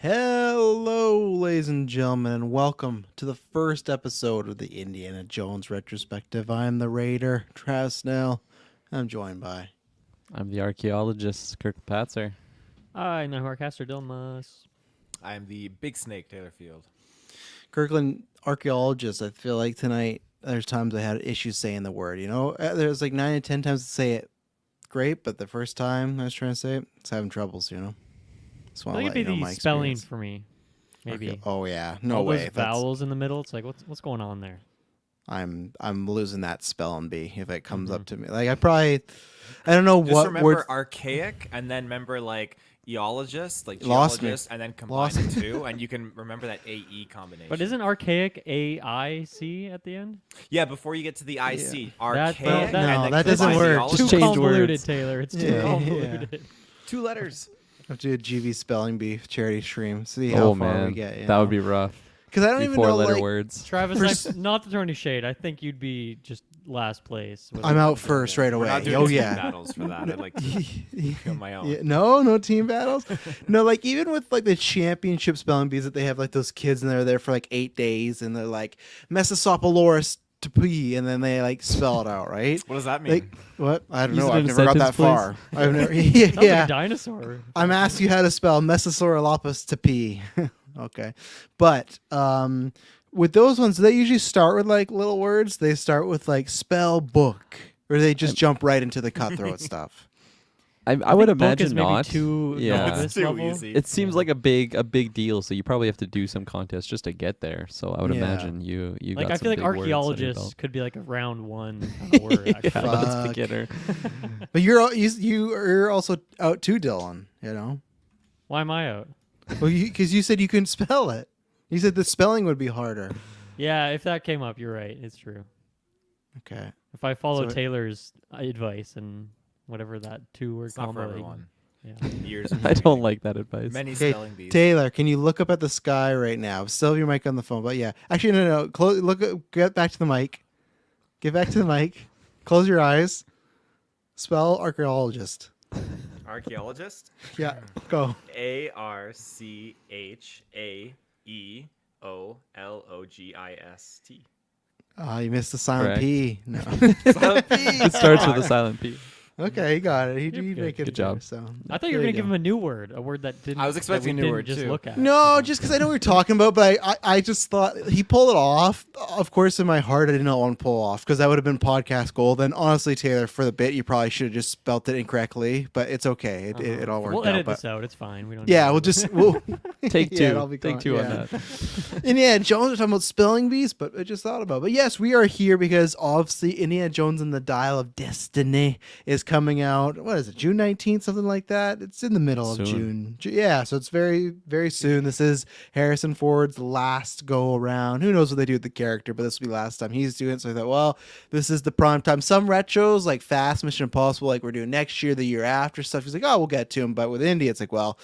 Hello, ladies and gentlemen, and welcome to the first episode of the Indiana Jones Retrospective. I'm the Raider, Travis Snell. I'm joined by... I'm the archaeologist, Kirk Patzer. I'm Caster Dilmas. I am the Big Snake, Taylor Field. Kirkland, archaeologist. I feel like tonight there's times I had issues saying the word. There's like 9 to 10 times to say it great, but the first time I was trying to say it, it's having troubles, Just I want think to it'd let be you know the my spelling experience. for me. Maybe. Oh yeah, no All way. those vowels in the middle. It's like what's going on there? I'm losing that spelling bee if it comes up to me. Like I don't know Just what remember word. archaic, and then remember like eologist, like Lost me. geologist, and then combine Lost the two, and you can remember that AE combination. But isn't archaic AIC at the end? Yeah, before you get to the IC, Yeah. archaic. No, and then that doesn't combine work. geologist. Just Too change convoluted, words. Taylor. It's too Yeah, convoluted. 2 letters. I have to do a GV spelling bee charity stream. See how Oh far man, we get. that would be rough. Because I don't even know. Four-letter Like, words. Travis, not to throw any shade, I think you'd be just last place. I'm out first right We're away. not doing Oh team yeah. battles for that. I'd like to kill my own. Yeah, no team battles. No, like even with like the championship spelling bees that they have, like those kids and they're there for like 8 days and they're like Mesosopolorus Tepi, and then they like spell it out, right? What does that mean? Like what? I don't Use know. it I've in a never got that sentence, far. I've never. Sounds like Yeah. a dinosaur. I'm asking you how to spell Mesosaurolopus Tepi. Okay, but with those ones, they usually start with like little words. They start with like spell book, or they just jump right into the cutthroat stuff. I would think book imagine is maybe not. too Yeah. novice It's too level. easy. It seems like a big deal, so you probably have to do some contest just to get there. So I would Yeah. imagine you Like got I some feel like big words under your archaeologist belt. could be like a round 1 kind of word. Yeah, I feel like. that's Fuck. beginner. But you're also out too, Dylan. Why am I out? Well, because you said you couldn't spell it. You said the spelling would be harder. Yeah, if that came up, you're right. It's true. Okay. If I follow So- Taylor's advice and whatever that 2-word It's not for combo. everyone. Yeah. Years. Of I don't training. like that advice. Many Okay, spelling bees. Taylor, can you look up at the sky right now? Still have your mic on the phone, but yeah. Actually, no. Get back to the mic. Get back to the mic. Close your eyes. Spell archaeologist. Archaeologist. Yeah, go. ARCHAEOLOGIST. You missed the silent Correct. P. No. It starts with a silent P. Okay, you got it. He You're make good. it Good job. there, so I thought you were there going to give go. him a new word, a word that didn't. I was expecting that we a new didn't word, just too. look at. No, just because I know what you're talking about, but I just thought he pulled it off. Of course, in my heart, I did not want to pull off because that would have been podcast gold. And honestly, Taylor, for the bit, you probably should have just spelt it incorrectly, but it's okay. It all worked We'll out. edit But this out. It's fine. We don't. yeah, need we'll to- just Take two. Yeah, it'll be Take gone. two on Yeah. that. Indiana Jones. We're talking about spelling bees, but I just thought about it. But yes, we are here because obviously Indiana Jones and the Dial of Destiny is coming out. What is it, June 19th, something like that? It's in the middle of Soon. June. Yeah, so it's very, very soon. This is Harrison Ford's last go around. Who knows what they do with the character, but this will be last time he's doing it. So I thought, well, this is the prime time. Some retros, like Fast Mission Impossible, like we're doing next year, the year after stuff. He's like, oh, we'll get to him. But with Indy, it's like, well,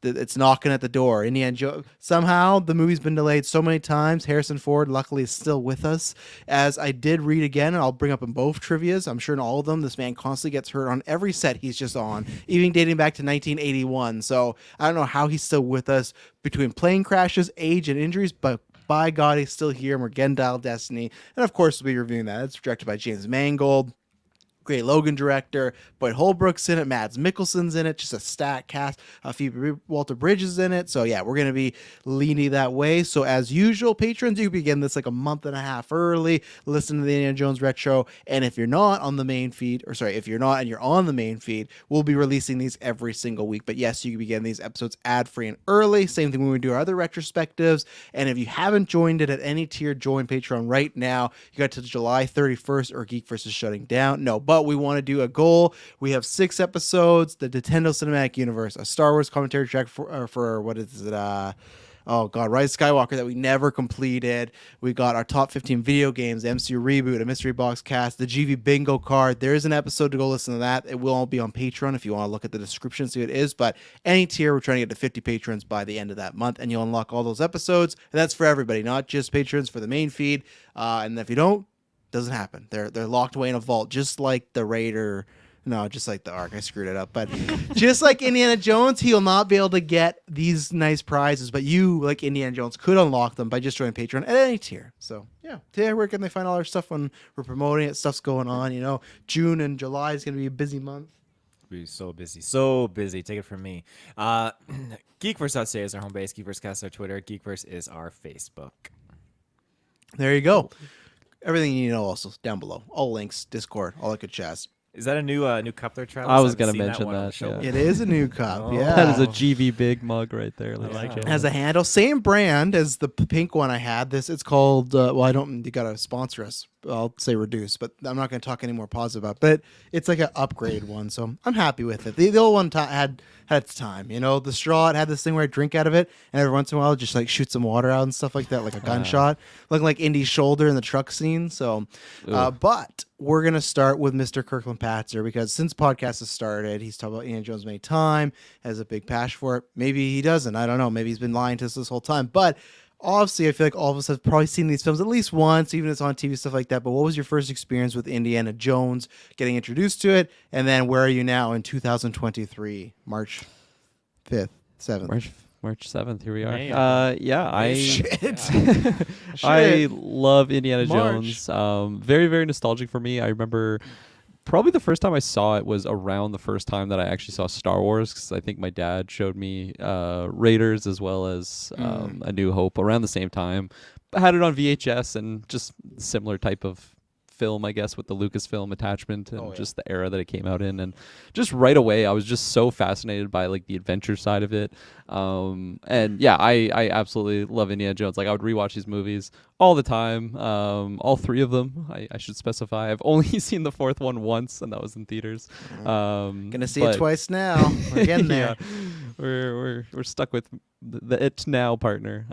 it's knocking at the door. Indiana Jones. Somehow the movie's been delayed so many times. Harrison Ford, luckily, is still with us. As I did read again, and I'll bring up in both trivias. I'm sure in all of them, this man constantly gets hurt on every set he's just on, even dating back to 1981. So I don't know how he's still with us between plane crashes, age, and injuries, but by God, he's still here. And we're getting Dial of Destiny, and of course, we'll be reviewing that. It's directed by James Mangold. Great Logan director, Boyd Holbrook's in it, Mads Mikkelsen's in it, just a stacked cast. Phoebe Walter-Bridges in it. So yeah, we're gonna be leaning that way. So as usual, patrons, you begin this like a month and a half early. Listen to the Indiana Jones Retro, and if you're not on the main feed, if you're not and you're on the main feed, we'll be releasing these every single week. But yes, you can begin these episodes ad-free and early. Same thing when we do our other retrospectives. And if you haven't joined it at any tier, join Patreon right now. You got to July 31st, or GeekVerse is shutting down. No, but we want to do a goal. We have 6 episodes, the Nintendo Cinematic Universe, a Star Wars commentary track for what is it? Oh God, Rise of Skywalker that we never completed. We got our top 15 video games, the MCU reboot, a mystery box cast, the GV bingo card. There is an episode to go listen to that. It will all be on Patreon if you want to look at the description, see what it is. But any tier, we're trying to get to 50 patrons by the end of that month, and you'll unlock all those episodes. And that's for everybody, not just patrons for the main feed. And if you don't, doesn't happen. They're locked away in a vault, just like the Raider No, just like the arc. I screwed it up. But just like Indiana Jones, he'll not be able to get these nice prizes. But you, like Indiana Jones, could unlock them by just joining Patreon at any tier. So, yeah. Today, where can they find all our stuff when we're promoting it? Stuff's going on. You know, June and July is going to be a busy month. We're so busy. So busy. Take it from me. GeekVerse.ca is our home base. GeekVerse is our Twitter. GeekVerse is our Facebook. There you go. Everything you know also down below. All links, Discord, all that good jazz. Is that a new cup there, Travis? I was haven't gonna seen mention one on the that, show yeah. before. It is a new cup. Oh. Yeah. That is a GV big mug right there. I like it. Has a handle, same brand as the pink one I had. This it's called. Well, I don't. You gotta sponsor us. I'll say reduce, but I'm not gonna talk any more positive about. It. But it's like an upgrade one, so I'm happy with it. The old one had its time. You know, the straw it had this thing where I drink out of it, and every once in a while just like shoot some water out and stuff like that, like a gunshot, looking like Indy's shoulder in the truck scene. So, but we're gonna start with Mr. Kirkland Patzer because since podcast has started, he's talked about Indiana Jones many time, has a big passion for it. Maybe he doesn't. I don't know. Maybe he's been lying to us this whole time. But obviously, I feel like all of us have probably seen these films at least once, even if it's on TV, stuff like that. But what was your first experience with Indiana Jones, getting introduced to it, and then where are you now in 2023, March 5th, 7th? March 7th. Here we are. Man. I love Indiana March. Jones. Very, very nostalgic for me. I remember probably the first time I saw it was around the first time that I actually saw Star Wars, because I think my dad showed me Raiders as well as A New Hope around the same time. I had it on VHS and just similar type of film, I guess, with the Lucasfilm attachment and just the era that it came out in. And just right away, I was just so fascinated by like the adventure side of it. And yeah, I absolutely love Indiana Jones. Like I would rewatch these movies all the time. All three of them, I should specify. I've only seen the fourth one once, and that was in theaters. Gonna see it twice now. We're getting there. Yeah, we're stuck with the It Now partner.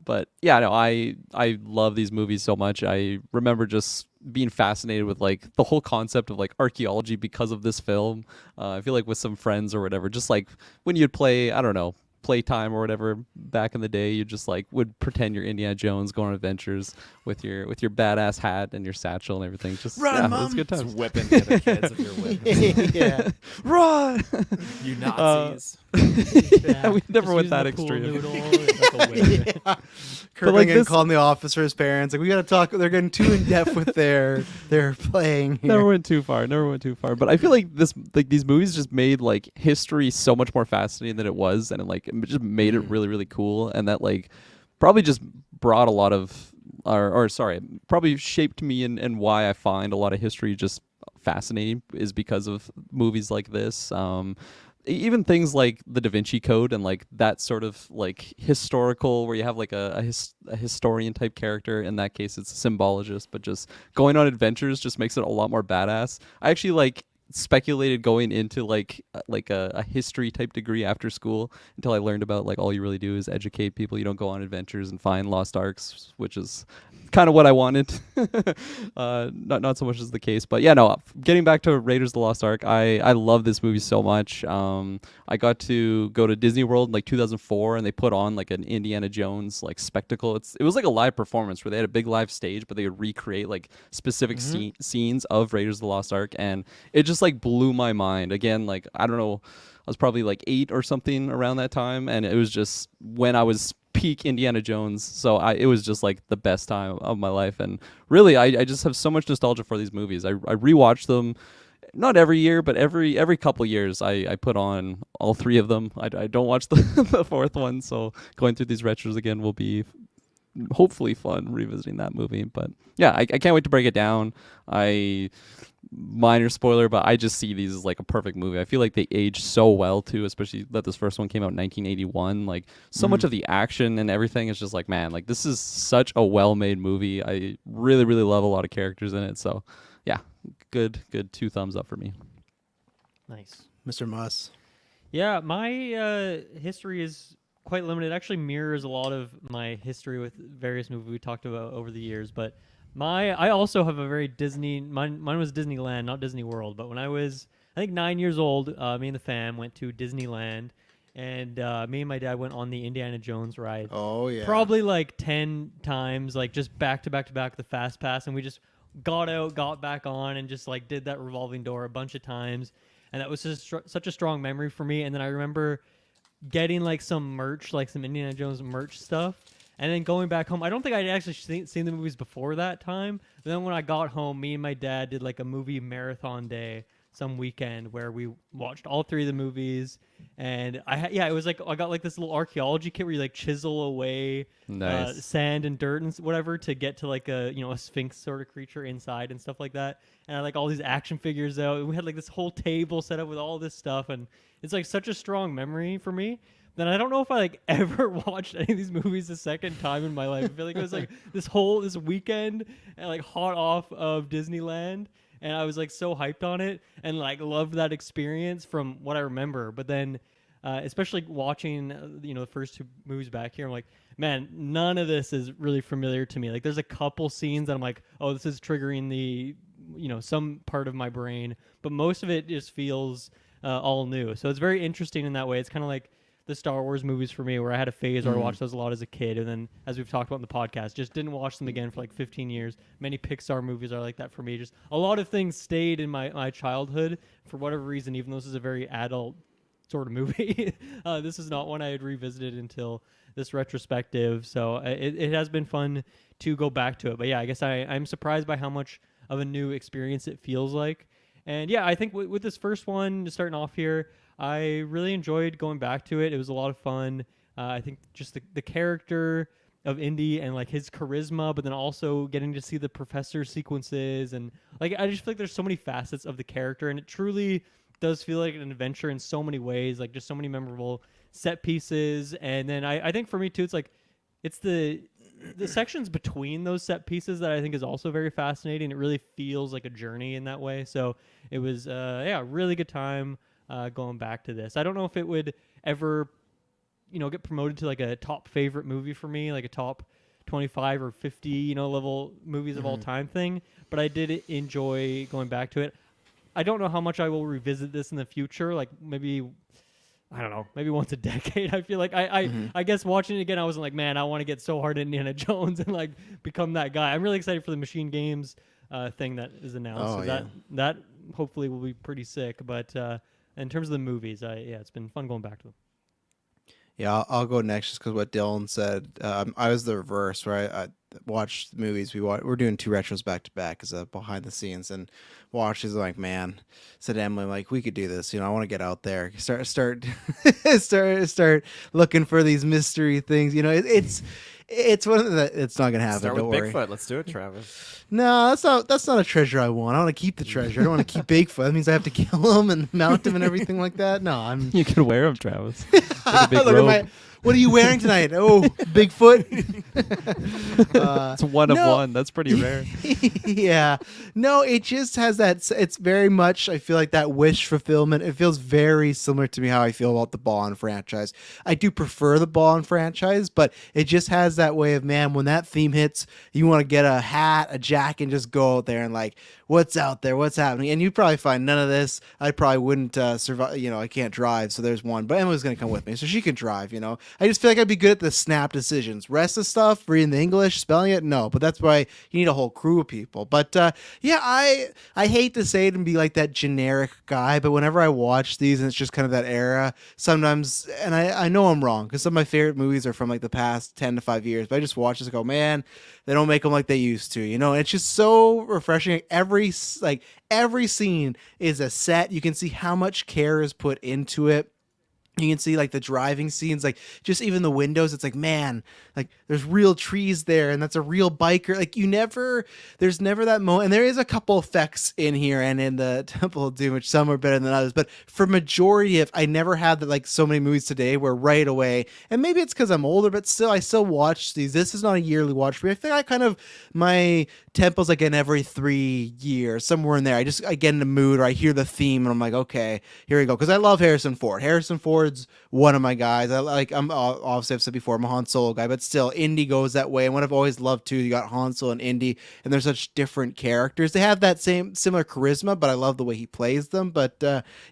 But yeah, no, I love these movies so much. I remember just being fascinated with like the whole concept of like archaeology because of this film. I feel like with some friends or whatever, just like when you'd play, I don't know, playtime or whatever back in the day, you just like would pretend you're Indiana Jones going on adventures with your badass hat and your satchel and everything. Just Run, yeah, Mom! it was good Just times. whipping the other kids with your whip. Yeah. Run! You Nazis. Yeah, we never went that extreme. Kirkland like getting this- called in the office for his parents. Like we gotta talk. They're getting too in depth with their playing. Here. Never went too far. But I feel like these movies just made like history so much more fascinating than it was, and it just made it really, really cool. And that like probably just brought a lot of, probably shaped me and why I find a lot of history just fascinating is because of movies like this. Even things like the Da Vinci Code and like that sort of like historical, where you have like a historian type character. In that case, it's a symbologist, but just going on adventures just makes it a lot more badass. I actually like speculated going into like a history type degree after school until I learned about like all you really do is educate people. You don't go on adventures and find lost arks, which is kind of what I wanted. Not so much as the case, but yeah, no, getting back to Raiders of the Lost Ark, I love this movie so much. I got to go to Disney World in like 2004, and they put on like an Indiana Jones like spectacle. It was like a live performance where they had a big live stage, but they would recreate like specific scenes of Raiders of the Lost Ark, and it just like blew my mind. Again, like I don't know, I was probably like 8 or something around that time, and it was just when I was peak Indiana Jones, so it was just like the best time of my life. And really, I just have so much nostalgia for these movies. I rewatch them, not every year, but every couple years I put on all three of them. I don't watch the fourth one, so going through these retros again will be hopefully fun revisiting that movie. But yeah, I can't wait to break it down. Minor spoiler, but I just see these as like a perfect movie. I feel like they age so well too, especially that this first one came out in 1981. Like so much of the action and everything is just like, man, like this is such a well-made movie. I really, really love a lot of characters in it. So yeah, good 2 thumbs up for me. Nice. Mr. Muss. Yeah, my history is quite limited. It actually mirrors a lot of my history with various movies we talked about over the years. But I also have a very Disney. Mine was Disneyland, not Disney World. But when I was, I think 9 years old, me and the fam went to Disneyland, and me and my dad went on the Indiana Jones ride. Oh yeah. Probably like 10 times, like just back to back to back the fast pass, and we just got out, got back on, and just like did that revolving door a bunch of times, and that was just such a strong memory for me. And then I remember getting like some merch, like some Indiana Jones merch stuff, and then going back home. I don't think I'd actually seen the movies before that time. But then when I got home, me and my dad did like a movie marathon day some weekend where we watched all 3 of the movies. And it was like I got like this little archaeology kit where you like chisel away Nice. sand and dirt and whatever to get to like a a sphinx sort of creature inside and stuff like that. And I like all these action figures out. And we had like this whole table set up with all this stuff, and it's like such a strong memory for me. Then I don't know if I like ever watched any of these movies a second time in my life. I feel like it was like this weekend and like hot off of Disneyland, and I was like so hyped on it and like loved that experience from what I remember. But then, especially watching the first 2 movies back here, I'm like, man, none of this is really familiar to me. Like, there's a couple scenes that I'm like, oh, this is triggering the some part of my brain, but most of it just feels all new. So it's very interesting in that way. It's kind of like the Star Wars movies for me, where I had a phase where I watched those a lot as a kid, and then, as we've talked about in the podcast, just didn't watch them again for like 15 years. Many Pixar movies are like that for me. Just a lot of things stayed in my childhood for whatever reason, even though this is a very adult sort of movie. This is not one I had revisited until this retrospective, so it has been fun to go back to it. But yeah, I guess I'm surprised by how much of a new experience it feels like. And yeah, I think with this first one, starting off here, I really enjoyed going back to it. It was a lot of fun. I think just the character of Indy and like his charisma, but then also getting to see the professor sequences, and like I just feel like there's so many facets of the character, and it truly does feel like an adventure in so many ways, like just so many memorable set pieces. And then I think for me too, it's the sections between those set pieces that I think is also very fascinating. It really feels like a journey in that way. So it was really good time going back to this. I don't know if it would ever get promoted to like a top favorite movie for me, like a top 25 or 50 level movies of all time thing, but I did enjoy going back to it. I don't know how much I will revisit this in the future, like maybe I don't know, maybe once a decade. I feel like I guess watching it again, I wasn't like, man, I want to get so hard at Indiana Jones and like become that guy. I'm really excited for the Machine Games thing that is announced. Oh, so that hopefully will be pretty sick. But in terms of the movies, it's been fun going back to them. Yeah, I'll go next just because what Dylan said. I was the reverse, where I watched the movies. We're doing 2 retros back to back as a behind the scenes, and watches like, man, said Emily, like, we could do this. I want to get out there, start start looking for these mystery things. It's one of the. It's not gonna happen. Start don't with worry. Bigfoot. Let's do it, Travis. No, that's not a treasure I want. I want to keep the treasure. I don't want to keep Bigfoot. That means I have to kill him and mount him and everything like that. No, I'm. You can wear them, Travis. Like a big Look robe. at what are you wearing tonight? Oh, Bigfoot. It's one of no. one. That's pretty rare. Yeah. No, it just has that. It's very much, I feel like, that wish fulfillment. It feels very similar to me how I feel about the Bond franchise. I do prefer the Bond franchise, but it just has that way of, man, when that theme hits, you want to get a hat, a jacket, and just go out there and like, what's out there? What's happening? And you'd probably find none of this. I probably wouldn't survive. I can't drive, so there's one. But Emily's going to come with me, so she can drive, I just feel like I'd be good at the snap decisions. Rest of stuff, reading the English, spelling it, no. But that's why you need a whole crew of people. But I hate to say it and be like that generic guy, but whenever I watch these and it's just kind of that era, sometimes, and I know I'm wrong, because some of my favorite movies are from like the past 10 to 5 years, but I just watch this and go, man, they don't make them like they used to, and it's just so refreshing. Every scene is a set. You can see how much care is put into it. You can see like the driving scenes, like just even the windows. It's like, man, like there's real trees there, and that's a real biker. Like there's never that moment. And there is a couple effects in here and in the Temple of Doom, which some are better than others. But for majority of, I never had that, like so many movies today where right away, and maybe it's because I'm older, but still, I still watch these. This is not a yearly watch for me. I think my Temple's like in every 3 years, somewhere in there. I get in the mood, or I hear the theme, and I'm like, okay, here we go. Because I love Harrison Ford. Harrison Ford Ford's one of my guys. I'm obviously I've said before I'm a Han Solo guy, but still Indy goes that way. And what I've always loved too, you got Han Solo and Indy, and they're such different characters. They have that similar charisma, but I love the way he plays them. But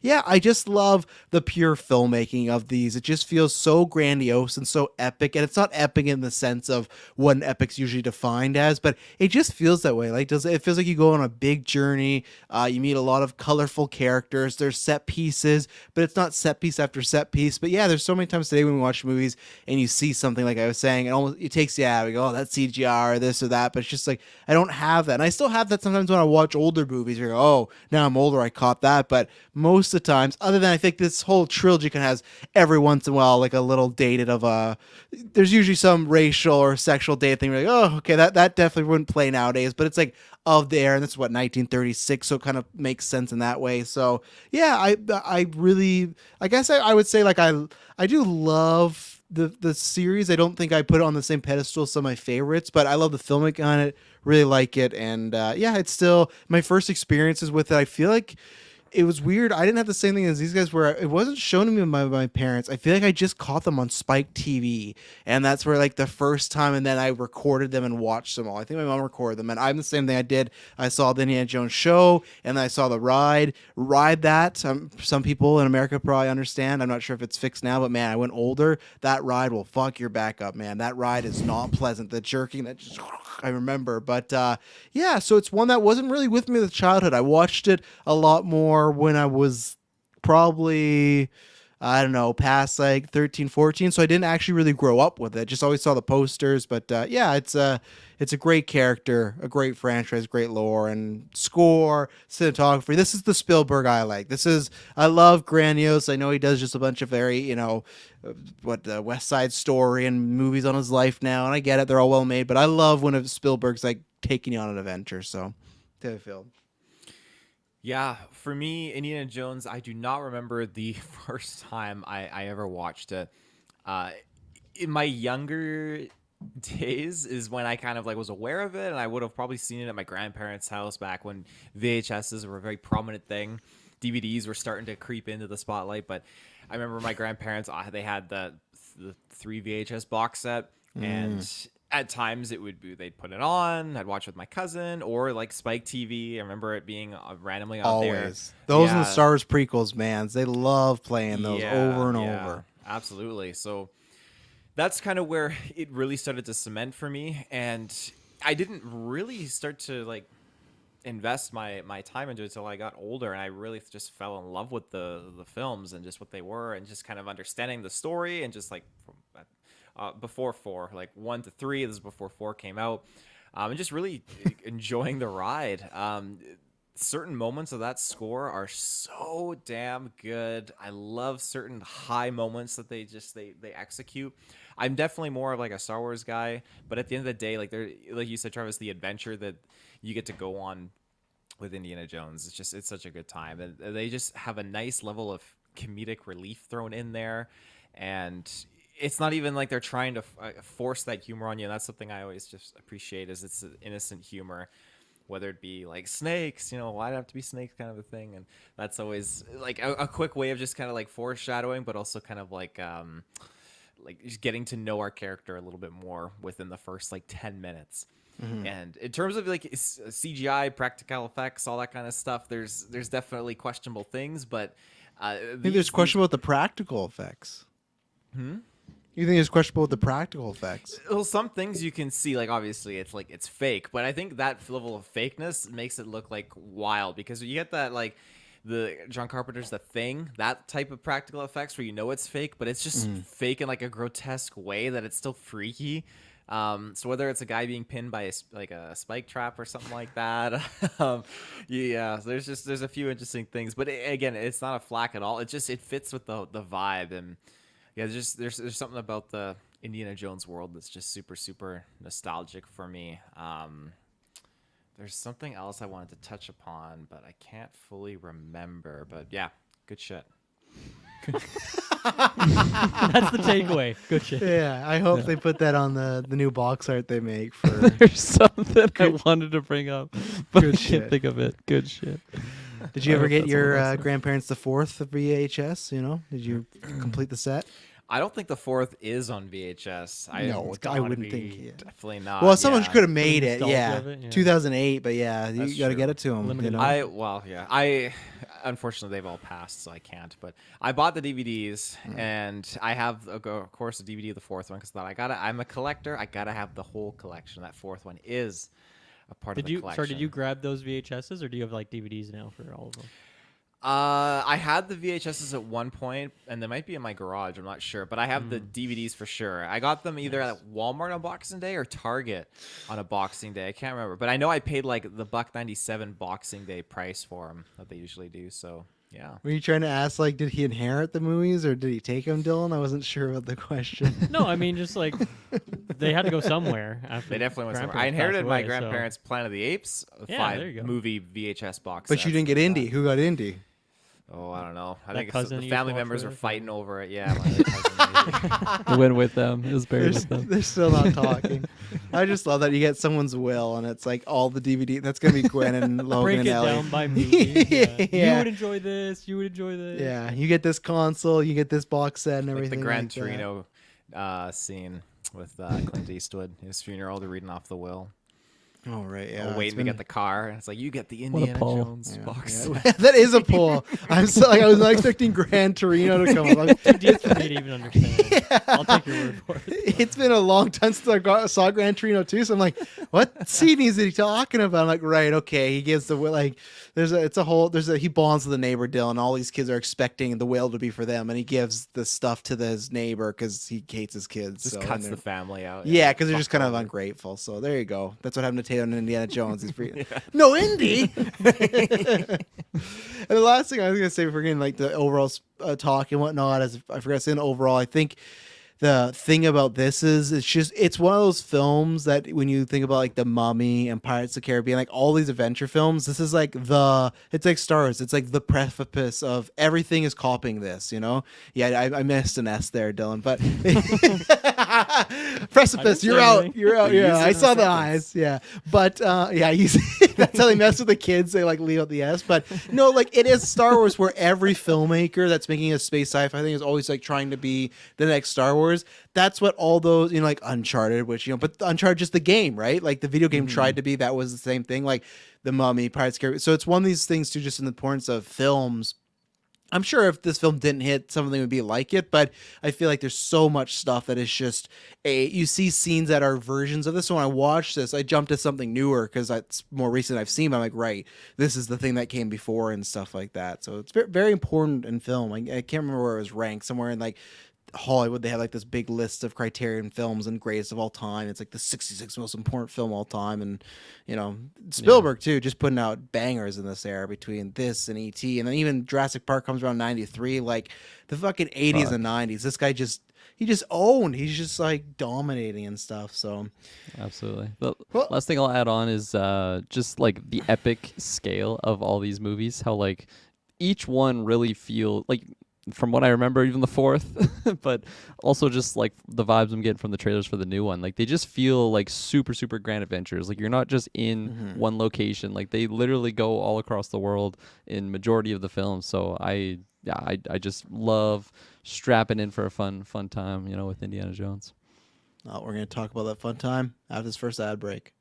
yeah, I just love the pure filmmaking of these. It just feels so grandiose and so epic, and it's not epic in the sense of what an epic's usually defined as, but it just feels that way. Like it feels like you go on a big journey. You meet a lot of colorful characters. There's set pieces, but it's not set piece after set piece. But yeah, there's so many times today when we watch movies and you see something like I was saying, it takes you out. We go, oh, that's CGI or this or that. But it's just like I don't have that, and I still have that sometimes when I watch older movies. You go, oh, now I'm older, I caught that. But most of the times, other than I think this whole trilogy kind of has every once in a while like a little dated of a. There's usually some racial or sexual date thing. We're like, oh, okay, that definitely wouldn't play nowadays. But it's like of there, and that's what 1936, so it kind of makes sense in that way. So yeah, I really, I guess I would say like I do love the series. I don't think I put it on the same pedestal as some of my favorites, but I love the filmmaking on it, really like it, and yeah, it's still my first experiences with it. I feel like it was weird. I didn't have the same thing as these guys where it wasn't shown to me by my parents. I feel like I just caught them on Spike TV, and that's where like the first time, and then I recorded them and watched them all. I think my mom recorded them, and I'm the same thing I did. I saw the Indiana Jones show, and then I saw the ride that. Some people in America probably understand. I'm not sure if it's fixed now, but man, I went older. That ride will fuck your back up, man. That ride is not pleasant. The jerking, that just I remember. But yeah, so it's one that wasn't really with me in childhood. I watched it a lot more when I was probably, I don't know, past like 13, 14. So I didn't actually really grow up with it. Just always saw the posters. But yeah, it's a great character, a great franchise, great lore, and score, cinematography. This is the Spielberg I like. I love grandiose. I know he does just a bunch of very, West Side Story and movies on his life now. And I get it. They're all well made. But I love when Spielberg's like taking you on an adventure. So, to the film. Yeah, for me, Indiana Jones, I do not remember the first time I ever watched it. In my younger days is when I kind of like was aware of it, and I would have probably seen it at my grandparents' house back when VHSs were a very prominent thing. DVDs were starting to creep into the spotlight, but I remember my grandparents, they had the 3 VHS box set, and at times they'd put it on. I'd watch with my cousin or like Spike TV. I remember it being randomly on there. Always. Those and the Star Wars prequels, man. They love playing those over and over. Absolutely. So that's kind of where it really started to cement for me. And I didn't really start to like invest my time into it until I got older, and I really just fell in love with the films and just what they were, and just kind of understanding the story, and just like before 4, like 1 to 3, this is before 4 came out, and just really enjoying the ride. Certain moments of that score are so damn good. I love certain high moments that they execute. I'm definitely more of like a Star Wars guy, but at the end of the day, like you said, Travis, the adventure that you get to go on with Indiana Jones, it's such a good time, and they just have a nice level of comedic relief thrown in there, and it's not even like they're trying to force that humor on you. And that's something I always just appreciate, is it's innocent humor, whether it be like snakes, why'd it have to be snakes kind of a thing. And that's always like a quick way of just kind of like foreshadowing, but also kind of like just getting to know our character a little bit more within the first like 10 minutes. Mm-hmm. And in terms of like CGI, practical effects, all that kind of stuff, there's definitely questionable things, but I think there's questionable with the practical effects. You think it's questionable with the practical effects? Well, some things you can see, like obviously it's fake, but I think that level of fakeness makes it look like wild, because you get that like the John Carpenter's The Thing, that type of practical effects where it's fake, but it's just fake in like a grotesque way that it's still freaky. So whether it's a guy being pinned by a spike trap or something like that, yeah, there's a few interesting things, but again, it's not a flack at all. It fits with the vibe. And yeah, there's something about the Indiana Jones world that's just super, super nostalgic for me. There's something else I wanted to touch upon, but I can't fully remember. But yeah, good shit. That's the takeaway. Good shit. Yeah, I hope they put that on the new box art they make for. There's something I wanted to bring up, but I can't think of it. Good shit. Did you ever get That's your what it is. grandparents the fourth VHS? You know, did you complete the set? I don't think the fourth is on VHS. No, I gotta wouldn't be. think. Yeah. Definitely not. Well, someone yeah. could have made it. nostalgia Yeah. of it, yeah. 2008, but yeah, you That's got to true. get it to them. Limited I unfortunately they've all passed, so I can't. But I bought the DVDs, and I have of course a DVD of the fourth one because I'm a collector. I gotta have the whole collection. That fourth one is a part of the collection. Did you grab those VHSs or do you have like DVDs now for all of them? I had the VHSs at one point, and they might be in my garage. I'm not sure, but I have the DVDs for sure. I got them either at Walmart on Boxing Day or Target on a Boxing Day. I can't remember, but I know I paid like the $1.97 Boxing Day price for them that they usually do. So yeah. Were you trying to ask, like, did he inherit the movies or did he take them, Dylan? I wasn't sure about the question. No, I mean just like they had to go somewhere. After They definitely went somewhere. grandparents I inherited passed my away, so- grandparents' Planet of the Apes Yeah, there you go. 5-movie VHS box. But you sets didn't get and Indy. Who got Indy? Oh, I don't know. I That think cousin the you used to family watch members were with? fighting over it. Yeah, my other cousin maybe. It went with them. It was buried with They're, them. they're still not talking. I just love that you get someone's will and it's like all the DVD. That's gonna be Gwen and Logan Break and it Ellie. down by movie. Yeah. Yeah. You would enjoy this. You would enjoy this. Yeah, you get this console, you get this box set and Like everything. the Gran like that. Torino scene with Clint Eastwood, his funeral, they're reading off the will. Oh right, yeah. Yeah, it's waiting to been- get the car, and it's like you get the What a Indiana pull. Jones Yeah, box. yeah. That is a pull. I'm so like I was not expecting Gran Torino to come up. Like, Too deep for me to even understand. I'll take your word for it. it's been a long time since saw Gran Torino too, so I'm like, what scene is he talking about? I'm like, right, okay. He gives the will, like he bonds with the neighbor Dylan. All these kids are expecting the will to be for them, and he gives the stuff to his neighbor because he hates his kids. Just so, cuts and the they're- family out. Yeah, because they're just Fuck kind of over. ungrateful. So there you go. That's what happened to Tatum and Indiana Jones. He's free. No, Indy. And the last thing I was gonna say before getting like the overall talk and whatnot, as I forgot to say, overall, I think the thing about this is it's one of those films that when you think about like the Mummy and Pirates of the Caribbean, like all these adventure films, this is like it's like Star Wars. It's like the precipice of everything is copying this, you know? Yeah, I missed an S there, Dylan, but precipice, you're say out. anything. You're out. You Yeah, used it I in a saw the sentence. eyes. Yeah. But yeah, that's how they mess with the kids. They like leave out the S. But no, like it is Star Wars where every filmmaker that's making a space sci-fi thing is always like trying to be the next Star Wars. That's what all those, like Uncharted, which, but Uncharted just the game, right? Like the video game tried to be, that was the same thing. Like the Mummy, Pirates of the Caribbean. So it's one of these things too, just in the importance of films. I'm sure if this film didn't hit, something would be like it, but I feel like there's so much stuff that is just you see scenes that are versions of this. So when I watched this, I jumped to something newer because it's more recent I've seen. But I'm like, right, this is the thing that came before and stuff like that. So it's very, very important in film. I can't remember where it was ranked, somewhere in like Hollywood. They have like this big list of Criterion films and greatest of all time. It's like the 66 most important film of all time, and Spielberg too, just putting out bangers in this era between this and E.T. and then even Jurassic Park comes around 93. Like the fucking 80s Fuck. and 90s, this guy just owned. He's just like dominating and stuff. So Absolutely. The Well- last thing I'll add on is just like the epic scale of all these movies. How like each one really feel like, from what I remember, even the fourth, but also just like the vibes I'm getting from the trailers for the new one. Like they just feel like super, super grand adventures. Like you're not just in one location. Like they literally go all across the world in majority of the films. So I just love strapping in for a fun time, with Indiana Jones. we're gonna talk about that fun time after this first ad break.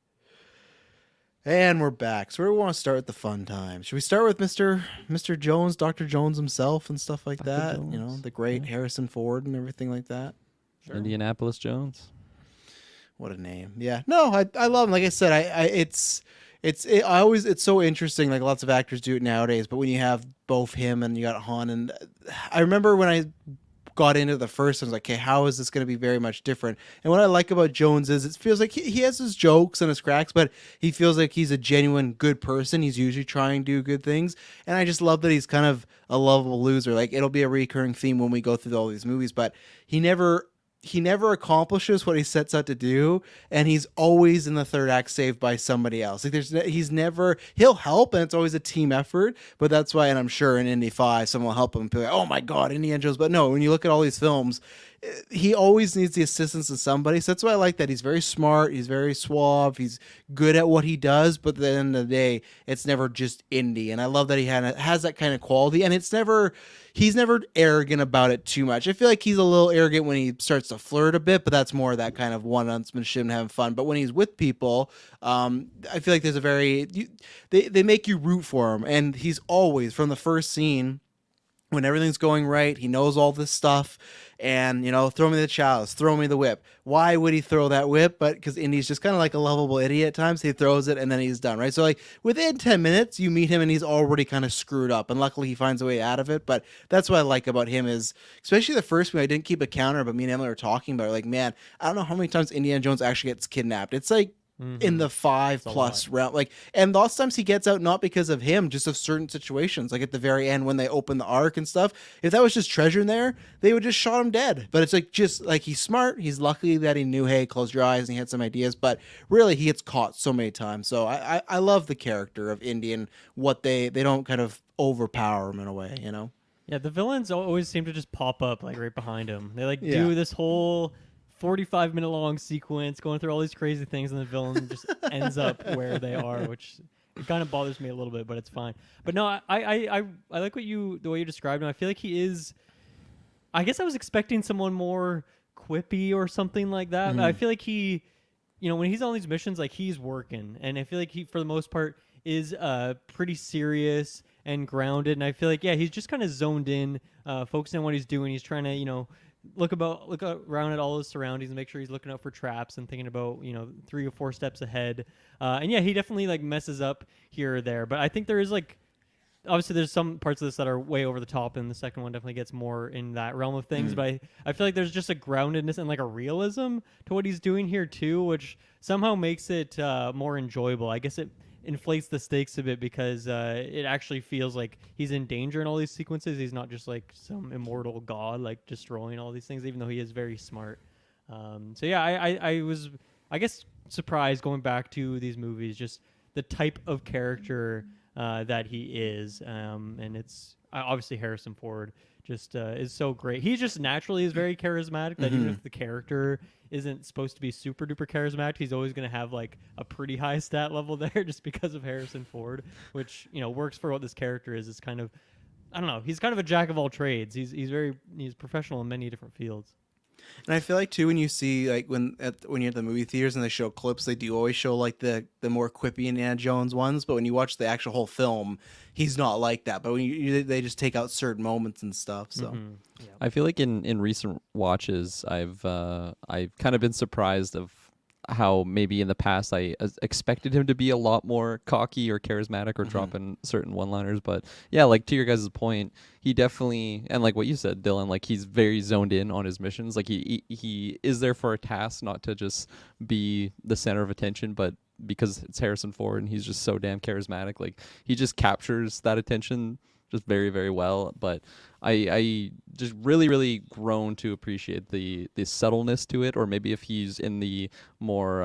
And we're back. So where do we want to start with the fun time? Should we start with Mr. Jones, Dr. Jones himself and stuff like Dr. that? Jones. The great Harrison Ford and everything like that. Indianapolis Jones. What a name. Yeah. No, I love him. Like I said, it's so interesting. Like lots of actors do it nowadays, but when you have both him and you got Han, and I remember when I got into the first, I was like, okay, how is this going to be very much different? And what I like about Jones is it feels like he has his jokes and his cracks, but he feels like he's a genuine good person. He's usually trying to do good things. And I just love that he's kind of a lovable loser. Like it'll be a recurring theme when we go through all these movies, but he never accomplishes what he sets out to do, and he's always in the third act saved by somebody else. Like he'll help, and it's always a team effort. But that's why, and I'm sure in Indy 5 someone will help him and be like, oh my god, Indiana Jones. But no, when you look at all these films, he always needs the assistance of somebody. So that's why I like that. He's very smart. He's very suave. He's good at what he does. But at the end of the day, it's never just indie. And I love that he has that kind of quality. And he's never arrogant about it too much. I feel like he's a little arrogant when he starts to flirt a bit, but that's more that kind of one-upsmanship and having fun. But when he's with people, I feel like there's they make you root for him. And he's always, from the first scene, when everything's going right, he knows all this stuff, and throw me the chalice, throw me the whip. Why would he throw that whip? But because Indy's just kind of like a lovable idiot at times. He throws it and then he's done, right? So like within 10 minutes, you meet him and he's already kind of screwed up, and luckily he finds a way out of it. But that's what I like about him is, especially the first one, I didn't keep a counter, but me and Emily were talking about it. Like, man, I don't know how many times Indiana Jones actually gets kidnapped. It's like in the 5+ round, like, and lots of times he gets out not because of him, just of certain situations, like at the very end when they open the ark and stuff. If that was just treasure in there, they would just shot him dead. But it's like, just like, he's smart, he's lucky that he knew, hey, close your eyes, and he had some ideas. But really, he gets caught so many times. So I love the character of Indy and what they don't kind of overpower him in a way, Yeah, the villains always seem to just pop up like right behind him. They Yeah. do this whole 45-minute long sequence going through all these crazy things, and the villain just ends up where they are, which it kind of bothers me a little bit, but it's fine. But no, I like the way you described him. I feel like he is. I guess I was expecting someone more quippy or something like that. But I feel like he, when he's on these missions, like, he's working, and I feel like he, for the most part, is pretty serious and grounded. And I feel like, yeah, he's just kind of zoned in, focusing on what he's doing. He's trying to, look around at all his surroundings and make sure he's looking out for traps and thinking about 3 or 4 steps ahead. And yeah, he definitely like messes up here or there. But I think there is obviously there's some parts of this that are way over the top, and the second one definitely gets more in that realm of things. But I feel like there's just a groundedness and like a realism to what he's doing here too, which somehow makes it more enjoyable. I guess it inflates the stakes a bit because it actually feels like he's in danger in all these sequences. He's not just like some immortal god like destroying all these things, even though he is very smart. So yeah, I was, I guess, surprised going back to these movies, just the type of character that he is, and it's obviously Harrison Ford just is so great. He just naturally is very charismatic, that even if the character isn't supposed to be super duper charismatic, he's always going to have like a pretty high stat level there just because of Harrison Ford, which works for what this character is. It's kind of, I don't know, he's kind of a jack of all trades. He's professional in many different fields. And I feel like too, when you see like when you're at the movie theaters and they show clips, they do always show like the more quippy Indiana Jones ones. But when you watch the actual whole film, he's not like that. But when they just take out certain moments and stuff. So Yeah. I feel like in recent watches, I've kind of been surprised of how maybe in the past I expected him to be a lot more cocky or charismatic or dropping certain one-liners. But yeah, like to your guys' point, he definitely, and like what you said, Dylan, like he's very zoned in on his missions. Like he is there for a task, not to just be the center of attention, but because it's Harrison Ford and he's just so damn charismatic, like he just captures that attention just very, very well. But I just really, really grown to appreciate the subtleness to it, or maybe if he's in the more